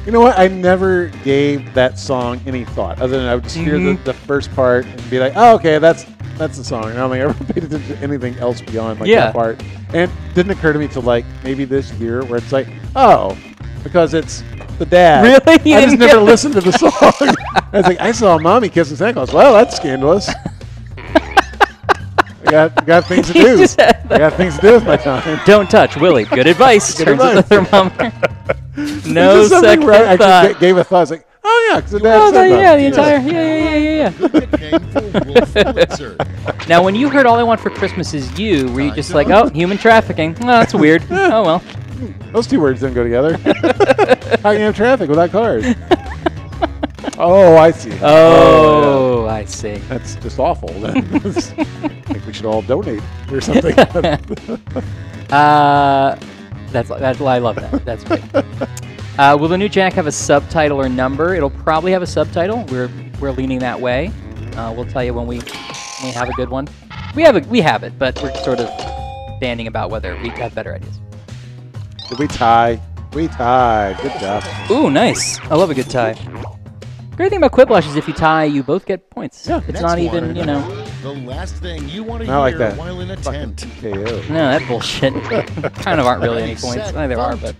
You know what? I never gave that song any thought, other than I would just hear the first part and be like, "Oh, okay, that's the song." And I don't think I ever paid attention to anything else beyond like that part. And it didn't occur to me till like maybe this year, where it's like, oh, because it's the dad. Really? I just never listened to the song. I was like, I saw Mommy kissing Santa Claus. Well, that's scandalous. I got things to do. I got things to do with my time. Don't touch Willie. Good advice. Good Turns advice. the thermometer. No second where I thought. just gave a thought. I was like, oh yeah, because the dad Oh, said yeah, that. the entire, yeah. Now, when you heard "All I Want for Christmas Is You," were you just like, "Oh, human trafficking"? Oh, that's weird. Oh well. Those two words don't go together. How can you have traffic without cars? Oh, I see. Oh, I see. That's just awful. I think we should all donate or something. I love that. That's great. Will the new Jack have a subtitle or number? It'll probably have a subtitle. We're leaning that way. We'll tell you when we have a good one. We have it, but we're sort of banding about whether we have better ideas. Did we tie? We tied. Good job. Ooh, nice. I love a good tie. Great thing about Quiplash is if you tie, you both get points. Yeah, it's not even, you know. The last thing you want to hear like that. While in a tent. KO. No, that bullshit. Kind of aren't really any points. There are, but.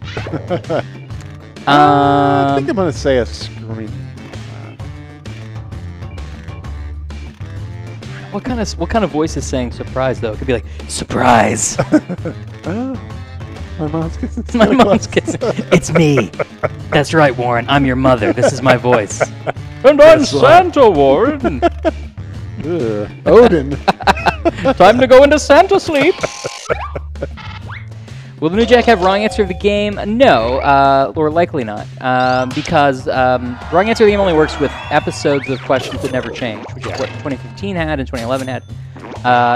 I think I'm going to say a scream. What kind of voice is saying surprise though? It could be like surprise. My mom's kissing. My mom's kissing. It's me. That's right, Warren. I'm your mother. This is my voice. And I'm Santa, Warren. Odin. Time to go into Santa sleep. Will the new Jack have wrong answer of the game? No, or likely not, because wrong answer of the game only works with episodes of questions that never change, which is what 2015 had and 2011 had.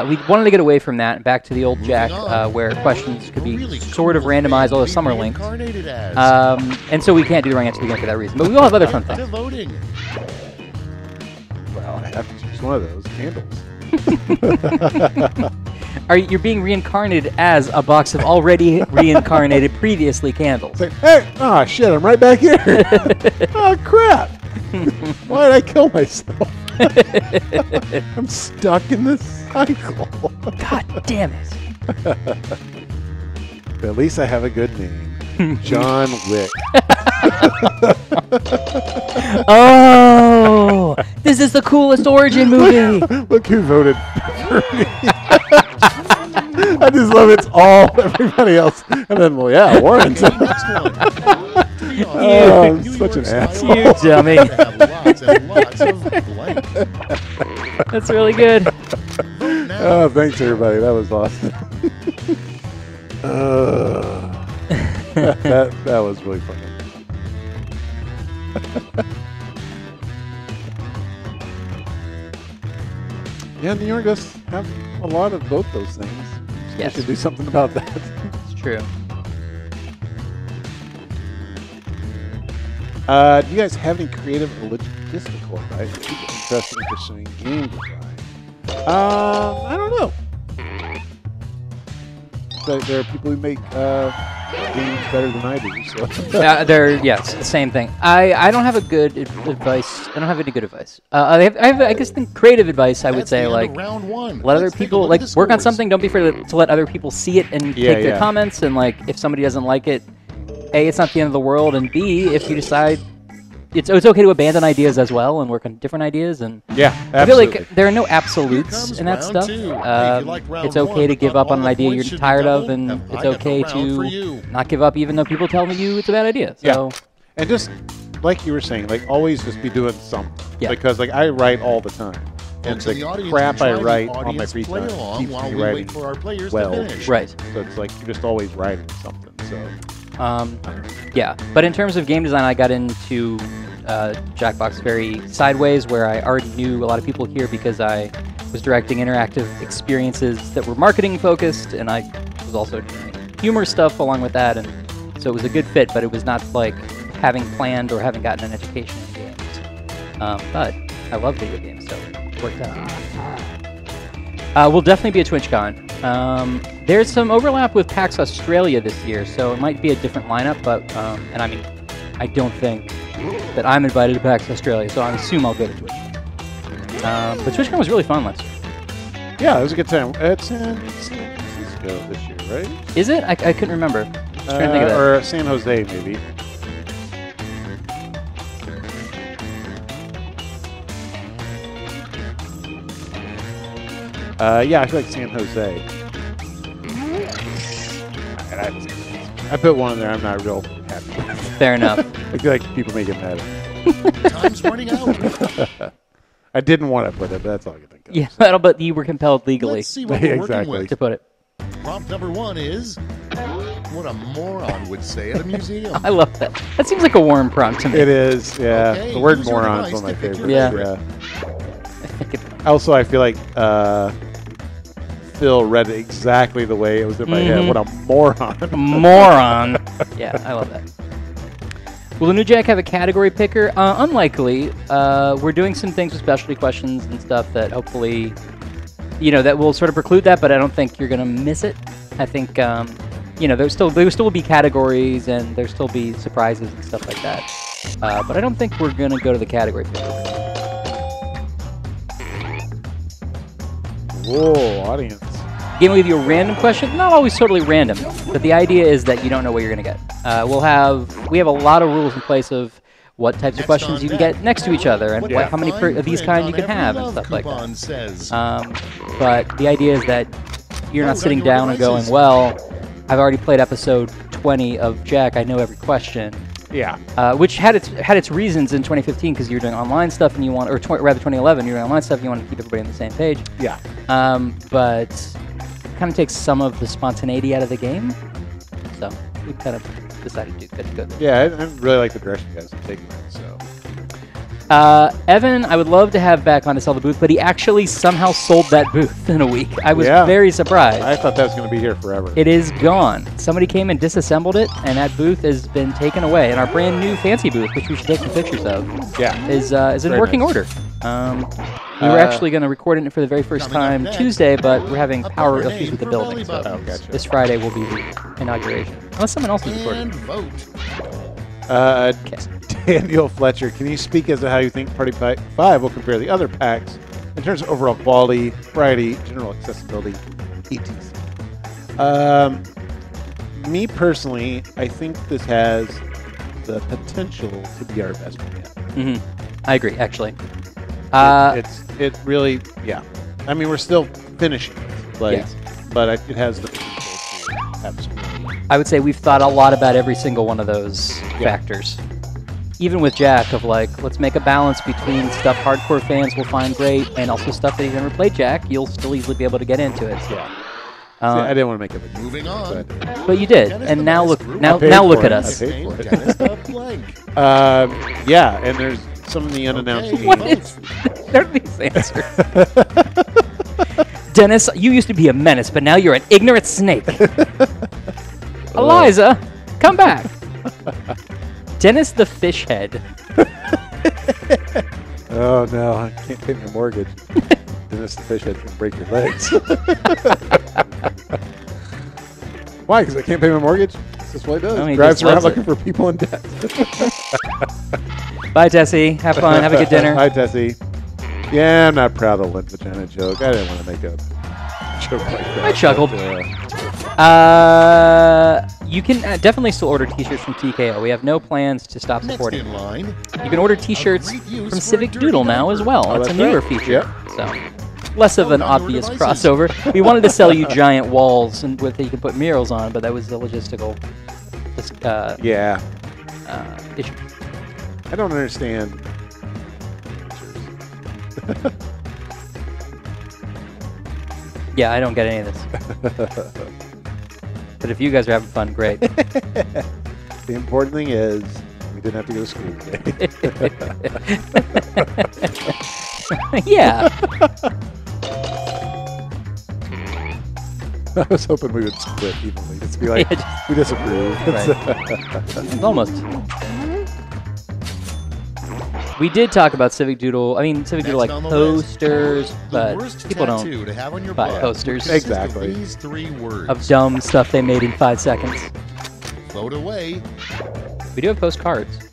We wanted to get away from that and back to the old Jack, where questions could be sort of randomized, although some are linked. And so we can't do the wrong answer of the game for that reason. But we will have other fun things. Well, I have to choose one of those candles. You're being reincarnated as a box of already reincarnated previously candles. It's like, hey, oh shit, I'm right back here. Oh crap. Why did I kill myself? I'm stuck in this cycle. God damn it. But at least I have a good name. John Wick. Oh, this is the coolest origin movie. Look who voted for me. I just love it's all everybody else. And then, well, yeah, Warren's the next one. I'm such an asshole. You dummy. That's really good. Oh, thanks, everybody. That was awesome. that was really funny. Yeah, New York does have a lot of both those things. Yes. I should do something about that. It's true. Do you guys have any creative or logistical advice for people interested in pursuing game design? I don't know. There are people who make games better than I do. So. Yes, same thing. I don't have a good advice. I don't have any good advice. I guess the creative advice I would say, like, round one. let other people work on something. Don't be afraid to let other people see it and take their comments. And like, if somebody doesn't like it, A, it's not the end of the world, and B, if you decide it's okay to abandon ideas as well and work on different ideas. And absolutely. I feel like there are no absolutes in that stuff. It's okay to give up on an idea you're tired of, and it's okay to not give up even though people tell you it's a bad idea. So, and just like you were saying, like always just be doing something. Because like I write all the time. And the crap I write on my free time keeps me writing well. Right. So it's like you're just always writing something. So. But in terms of game design, I got into Jackbox very sideways, where I already knew a lot of people here because I was directing interactive experiences that were marketing focused, and I was also doing humor stuff along with that, and so it was a good fit, but it was not like having planned or having gotten an education in games. But I love video games, so it worked out. We'll definitely be at TwitchCon. There's some overlap with PAX Australia this year, so it might be a different lineup, but, and I mean, I don't think that I'm invited to PAX Australia, so I assume I'll go to TwitchCon. But TwitchCon was really fun last year. Yeah, it was a good time. It's San Francisco this year, right? Is it? I couldn't remember. I was trying to think of that. Or San Jose, maybe. Yeah, I feel like San Jose. I put one in there I'm not real happy with. Fair enough. I feel like people may get mad at me. Time's running out. I didn't want to put it, but that's all I can think of. Yeah, but you were compelled legally Let's see what we're working with. to put it. Prompt number one is, what a moron would say at a museum. I love that. That seems like a warm prompt to me. It is, yeah. Okay, the word use your moron is device one of my to pick favorites. your Yeah. Also, I feel like Phil read it exactly the way it was in my head. What a moron. Moron. Yeah, I love that. Will the new Jack have a category picker? Unlikely. We're doing some things with specialty questions and stuff that hopefully, that will sort of preclude that, but I don't think you're going to miss it. I think, there still will be categories and there still be surprises and stuff like that. But I don't think we're going to go to the category picker. Whoa, audience. game will give you a random question, not always totally random, but the idea is that you don't know what you're going to get. We have a lot of rules in place of what types of questions you can get next to each other and how many of these kind you can have and stuff like that. But the idea is that you're not sitting down and going, well, I've already played episode 20 of Jack, I know every question. Yeah. Which had its reasons in 2015 because you were doing online stuff and you want, or rather 2011, you were doing online stuff and you want to keep everybody on the same page. Yeah. But it kind of takes some of the spontaneity out of the game. So we kind of decided to do good. Yeah, I really like the direction you guys are taking it, so. Evan, I would love to have back on to sell the booth, but he actually somehow sold that booth in a week. I was very surprised. I thought that was going to be here forever. It is gone. Somebody came and disassembled it, and that booth has been taken away. And our brand new fancy booth, which we should take some pictures of, is in working order. We were actually going to record it for the very first time Tuesday, but we're having power issues with the building, so this Friday will be the inauguration. Unless someone else is recording. Daniel Fletcher, can you speak as to how you think Party Pack 5 will compare the other packs in terms of overall quality, variety, general accessibility, etc.? Me personally, I think this has the potential to be our best one yet. I agree, actually. It really, I mean, we're still finishing it, but it has the potential to have some. I would say we've thought a lot about every single one of those factors. Even with Jack, of like, let's make a balance between stuff hardcore fans will find great and also stuff that you've never played Jack, you'll still easily be able to get into it. Yeah. See, I didn't want to make it moving on. But you did. And now look look at us. I paid for it. And there's some of the unannounced games. There are these answers. Dennis, you used to be a menace, but now you're an ignorant snake. Eliza, come back. Dennis the fish head. Oh no, I can't pay my mortgage. Dennis the fish head can break your legs. Why? Because I can't pay my mortgage? That's just what he does. No, he drives around looking for people in debt. Bye, Tessie. Have fun. Have a good dinner. Bye, Tessie. Yeah, I'm not proud of the limp vagina joke. I didn't want to make a joke like that. I chuckled. You can definitely still order T-shirts from TKO. We have no plans to stop supporting. You can order T-shirts from Civic Doodle now as well. It's a newer feature. So less of an obvious crossover. We wanted to sell you giant walls and that you can put murals on, but that was a logistical issue. I don't understand. Yeah, I don't get any of this. But if you guys are having fun, great. The important thing is we didn't have to go to school today. Yeah. I was hoping we would split evenly. Just be like, we disapprove. Right. Almost. We did talk about Civic Doodle. I mean, Civic Doodle like posters, but people don't buy posters. Exactly. These 3 words. Of dumb stuff they made in 5 seconds. Float away. We do have postcards.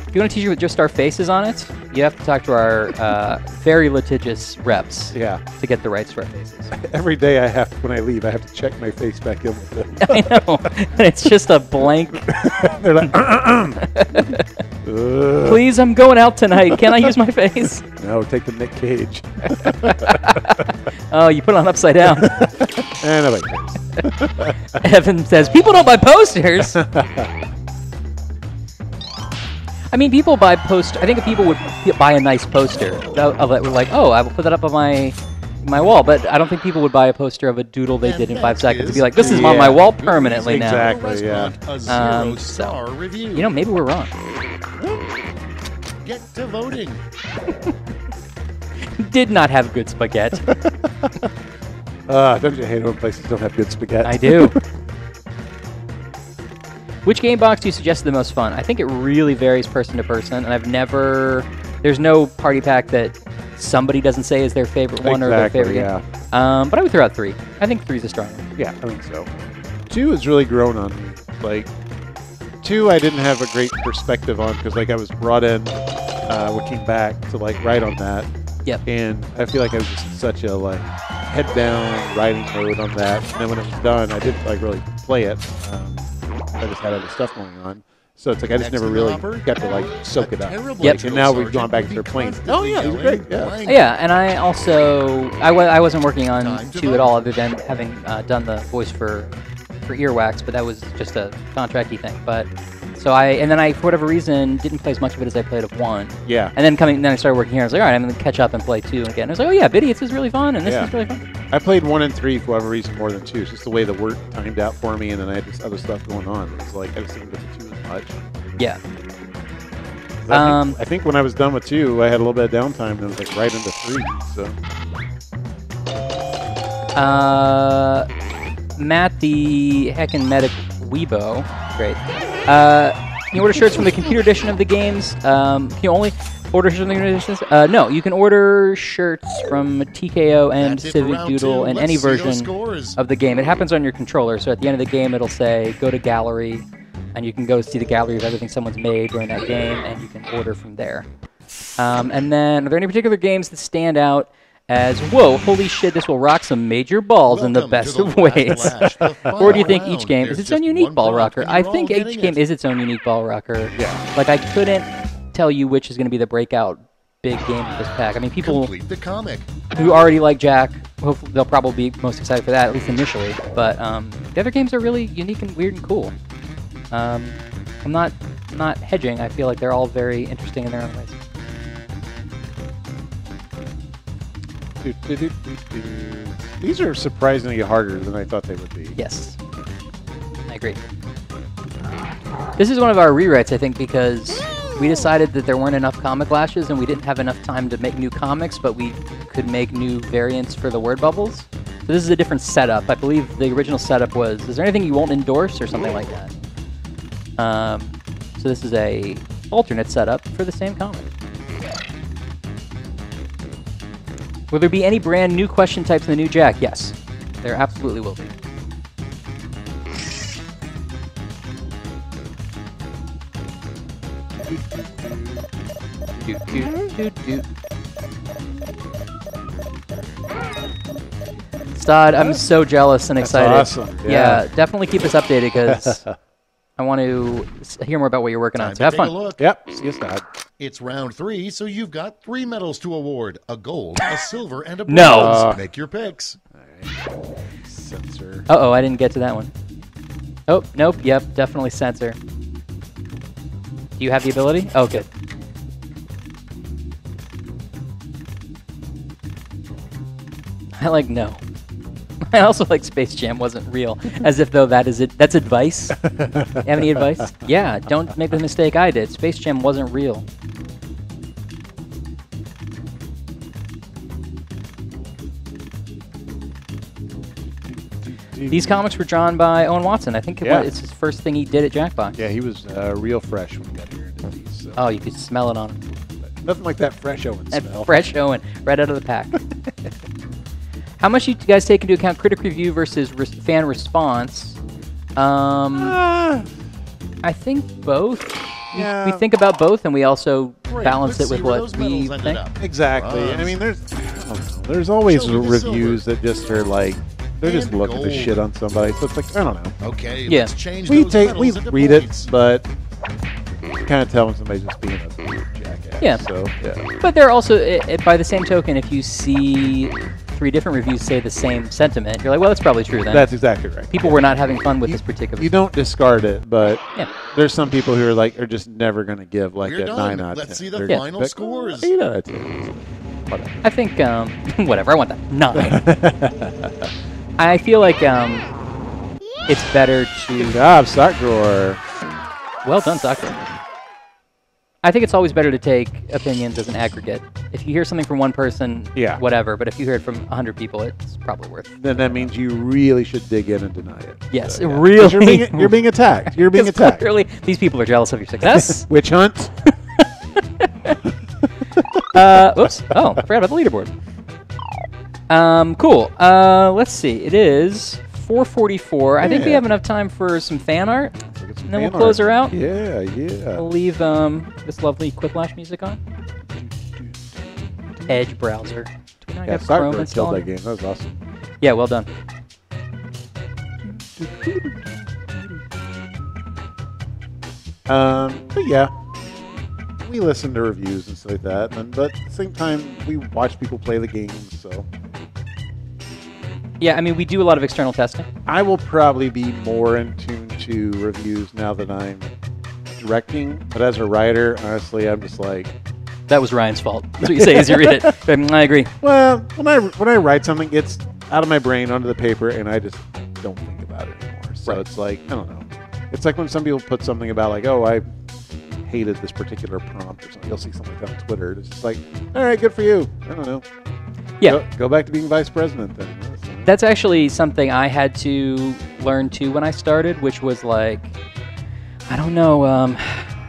If you want a t-shirt with just our faces on it, you have to talk to our very litigious reps to get the rights to our faces. Every day when I leave, I have to check my face back in with them. I know. And it's just a blank. They're like, please, I'm going out tonight. Can I use my face? No, take the Nick Cage. Oh, you put it on upside down. Nobody cares. Evan says, people don't buy posters. I mean, people buy posters. I think if people would buy a nice poster of it, we're like, oh, I will put that up on my wall. But I don't think people would buy a poster of a doodle they did in 5 seconds to be like, this is on my wall permanently now. Exactly, yeah. A 0-star review. You know, maybe we're wrong. Get to voting. Did not have good spaghetti. Don't you hate it when places don't have good spaghetti? I do. Which game box do you suggest the most fun? I think it really varies person to person, and there's no party pack that somebody doesn't say is their favorite one or their favorite game. But I would throw out 3. I think 3 is a strong one. Yeah, I think so. 2 has really grown on me. Like, 2 I didn't have a great perspective on because like I was brought in what came back to like write on that. Yep. And I feel like I was just such a like head down riding mode on that, and then when it was done, I didn't like really play it. I just had other stuff going on. So it's like I just never really got to like soak it up. Yep. And now we've gone back to their planes. Oh yeah, these are great. Yeah. Yeah, and I also I wasn't working on 2 at all, other than having done the voice for Earwax, but that was just a contracty thing. But so then I for whatever reason didn't play as much of it as I played of 1. Yeah. And then I started working here. I was like, all right, I'm gonna catch up and play 2 again. And I was like, oh yeah, Bidiots is really fun, and this is really fun. I played 1 and 3 for whatever reason more than 2. It's just the way the work timed out for me, and then I had this other stuff going on. It was like I just didn't get to 2 as much. Yeah. I think when I was done with 2, I had a little bit of downtime, and it was like right into 3. So. Matt, the heckin' medic Weibo, great. You order shirts from the computer edition of the games. Can you only order shirts from the computer editions? No, you can order shirts from TKO and Civic Doodle and any version of the game. It happens on your controller, so at the end of the game, it'll say, go to gallery, and you can go see the gallery of everything someone's made during that game, and you can order from there. And then, are there any particular games that stand out as, whoa, holy shit, this will rock some major balls in the best of ways? Or do you think each game is its own unique ball rocker? I think each game is its own unique ball rocker. Yeah. Like, I couldn't tell you which is going to be the breakout big game of this pack. I mean, people who already like Jack, hopefully they'll probably be most excited for that, at least initially. But the other games are really unique and weird and cool. I'm not hedging. I feel like they're all very interesting in their own ways. These are surprisingly harder than I thought they would be. Yes, I agree. This is one of our rewrites, I think, because we decided that there weren't enough comic lashes and we didn't have enough time to make new comics, but we could make new variants for the word bubbles. So this is a different setup. I believe the original setup was, is there anything you won't endorse or something like that? So this is a alternate setup for the same comic. Will there be any brand new question types in the new Jack? Yes, there absolutely will be. Stod, I'm so jealous and excited. That's awesome. Yeah, definitely keep us updated because I want to hear more about what you're working on. So have fun. Yep. See you, Stod. It's round 3, so you've got 3 medals to award: a gold, a silver, and a bronze. No. Make your picks. All right. Censor. Uh-oh, I didn't get to that one. Oh, nope. Yep, definitely censor. Do you have the ability? Oh, good. I like no. I also like Space Jam wasn't real, as if though that is it. That's advice. You have any advice? Yeah, don't make the mistake I did. Space Jam wasn't real. These comics were drawn by Owen Watson. I think it's his first thing he did at Jackbox. Yeah, he was real fresh when we got here into these. So. Oh, you could smell it on him. Nothing like that fresh Owen smell. Fresh Owen, right out of the pack. How much do you guys take into account critic review versus fan response? I think both. Yeah. We think about both, and we also balance it with what we think. Exactly. I mean, there's always reviews that just are like, they're just looking to shit on somebody. So it's like, I don't know. Okay, yeah. Let's change we read points. it, but you kind of tell when somebody's just being a jackass. Yeah. So, yeah. But they're also, by the same token, if you see 3 different reviews say the same sentiment, you're like, well, that's probably true then. That's exactly right. People were not having fun with this particular. You don't discard it, but yeah. There's some people who are just never going to give like a 9 out of 10. Let's see the final scores. 8 out of 10. Whatever. I think, whatever, I want that 9. I feel like it's better to... Good job, Sock Drawer. Well done, Sock Drawer. I think it's always better to take opinions as an aggregate. If you hear something from one person, whatever. But if you hear it from 100 people, it's probably worth it. Then that means you really should dig in and deny it. Yes, so, really. You're being attacked. You're being attacked. Clearly, these people are jealous of your success. Witch hunt. Oops. Oh, I forgot about the leaderboard. Cool. Let's see. It is 4:44. I think we have enough time for some fan art. And then we'll close her out. Yeah, yeah. We'll leave this lovely Quiplash music on. Edge browser. I Yeah, have Chrome Songbird killed installed. that game. That was awesome. Yeah, well done. But yeah, we listen to reviews and stuff like that. But at the same time, we watch people play the games. So Yeah, I mean, we do a lot of external testing. I will probably be more in tune to reviews now that I'm directing. But as a writer, honestly, I'm just like, that was Ryan's fault. That's what you say as you read it. I agree. well, when I write something, it's out of my brain onto the paper, and I just don't think about it anymore. So It's like, I don't know. It's like when some people put something about like, oh, I hated this particular prompt or something. You'll see something like that on Twitter. It's just like, all right, good for you. I don't know. Yeah. Go back to being vice president then. That's actually something I had to learn too when I started, which was like, I don't know,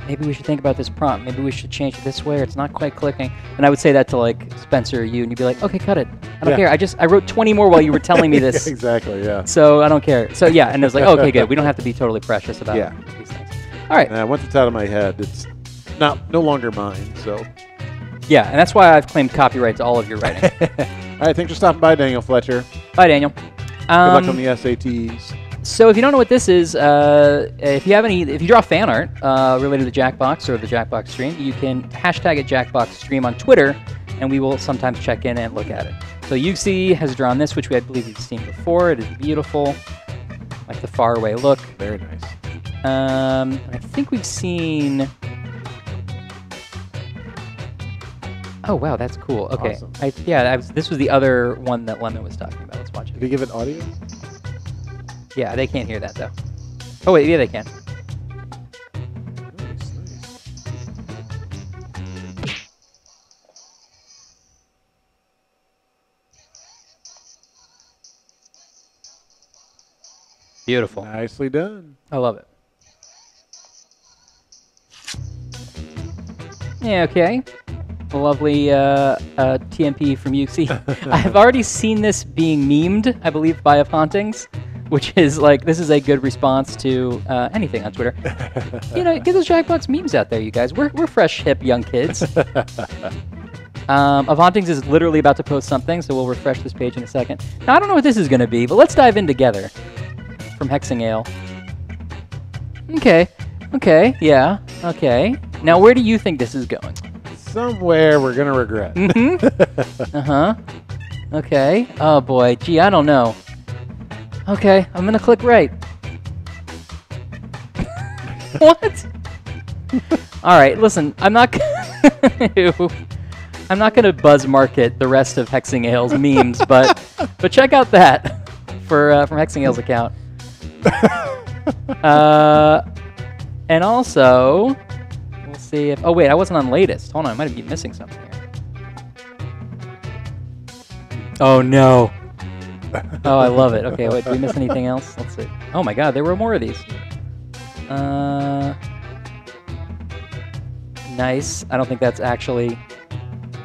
maybe we should think about this prompt. Maybe we should change it this way, or it's not quite clicking. And I would say that to like Spencer or you, and you'd be like, okay, cut it. I don't care. I wrote 20 more while you were telling me this. Exactly, yeah. So I don't care. So yeah, and it was like, okay, good. We don't have to be totally precious about these things. All right. Once it's out of my head, it's no longer mine, so. Yeah, and that's why I've claimed copyright to all of your writing. All right, thanks for stopping by, Daniel Fletcher. Bye, Daniel. Good luck on the SATs. So if you don't know what this is, if you draw fan art related to Jackbox or the Jackbox stream, you can hashtag it Jackbox stream on Twitter, and we will sometimes check in and look at it. So UC has drawn this, which I believe we've seen before. It is beautiful, like the faraway look. Very nice. I think we've seen. Oh wow, that's cool. Okay, Awesome. This was the other one that Lemon was talking about. Let's watch it. Did he give it audio? Yeah, they can't hear that though. Oh wait, yeah, they can. Nice. Beautiful. Nicely done. I love it. Yeah, okay. A lovely TMP from UC. I've already seen this being memed, I believe, by Hauntings, which is like, this is a good response to anything on Twitter. Get those Jackbox memes out there, you guys. We're fresh, hip, young kids. Hauntings is literally about to post something, so we'll refresh this page in a second. Now, I don't know what this is going to be, but let's dive in together. From Hexing Ale. Okay, yeah, okay. Now, where do you think this is going? Somewhere we're going to regret. Mm-hmm. Uh-huh. Okay. Oh, boy. Gee, I don't know. Okay, I'm going to click right. What? All right, listen, I'm not going to buzz market the rest of Hexing Ale's memes, but check out that from Hexing Ale's account. And also, we'll see if... Oh, wait, I wasn't on latest. Hold on, I might be missing something here. Oh, no. Oh, I love it. Okay, wait, did we miss anything else? Let's see. Oh, my God, there were more of these. Nice. I don't think that's actually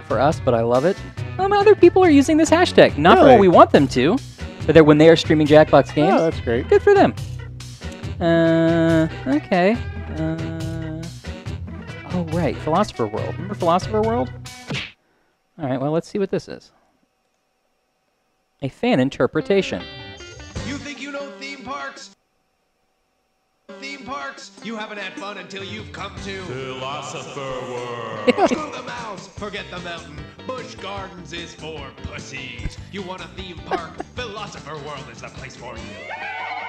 for us, but I love it. Other people are using this hashtag. Not for what we want them to, but when they are streaming Jackbox games. Oh, that's great. Good for them. Okay. Oh, right. Philosopher World. Remember Philosopher World? All right, well, let's see what this is. A fan interpretation. You think you know theme parks? Theme parks? You haven't had fun until you've come to Philosopher World. Screw the mouse, forget the mountain. Busch Gardens is for pussies. You want a theme park? Philosopher World is the place for you.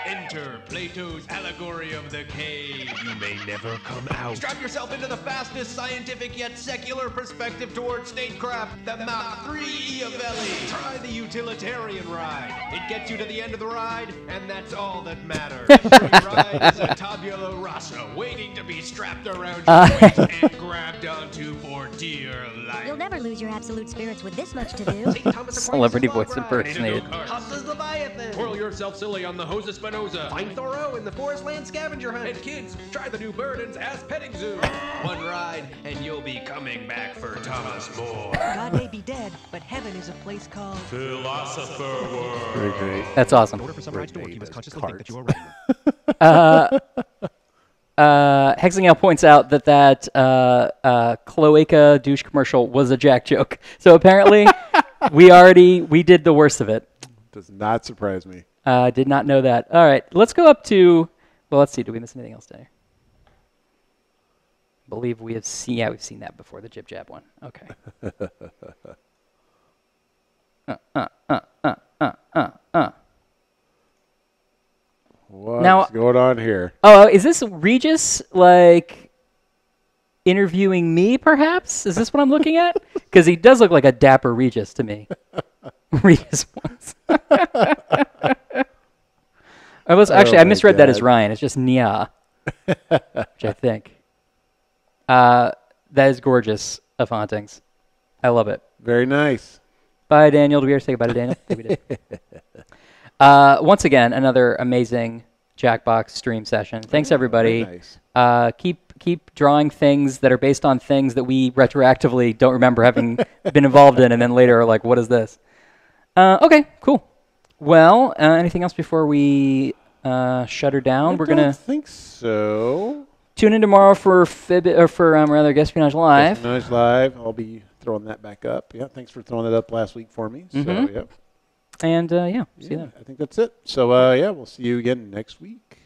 Enter Plato's allegory of the cave. You may never come out. Strap yourself into the fastest scientific yet secular perspective towards statecraft, the Mach 3 Iavelli. Try the utilitarian ride. It gets you to the end of the ride, and that's all that matters. Every ride is a tabula rasa waiting to be strapped around your waist and grabbed onto for dear life. You'll never lose your absolute spirits with this much to do. Celebrity voice impersonated. Hustlers Leviathan. Twirl yourself silly on the Hose of Spinoza. Find Thoreau in the Forest Land Scavenger Hunt. And kids, try the new Burden's Ass Petting Zoo. One ride, and you'll be coming back for Thomas More. God may be dead, but heaven is a place called Philosopher World. Very great. That's awesome. In order for some rides to work, you must consciously think that you are right. Hexing Ale points out that cloaca douche commercial was a Jack joke. So apparently, we did the worst of it. Does not surprise me. Did not know that. All right, let's go up to. Well, let's see. Do we miss anything else today? I believe we have seen. Yeah, we've seen that before. The jib jab one. Okay. What's going on here? Oh, is this Regis like interviewing me? Perhaps is this what I'm looking at? Because he does look like a dapper Regis to me. Regis once. I misread that as Ryan. It's just Nia, which I think. That is gorgeous of Hauntings. I love it. Very nice. Bye, Daniel. Did we ever say goodbye to Daniel? I think we did. Once again, another amazing Jackbox stream session. Thanks, everybody. Nice. Keep drawing things that are based on things that we retroactively don't remember having been involved in, and then later are like, what is this? Okay, cool. Well, anything else before we shut her down? I don't think so. Tune in tomorrow for Espionage Live. Espionage Live. I'll be throwing that back up. Yeah, thanks for throwing it up last week for me. So, yep. And, see you then. I think that's it. So, we'll see you again next week.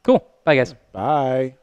Cool. Bye, guys. Bye.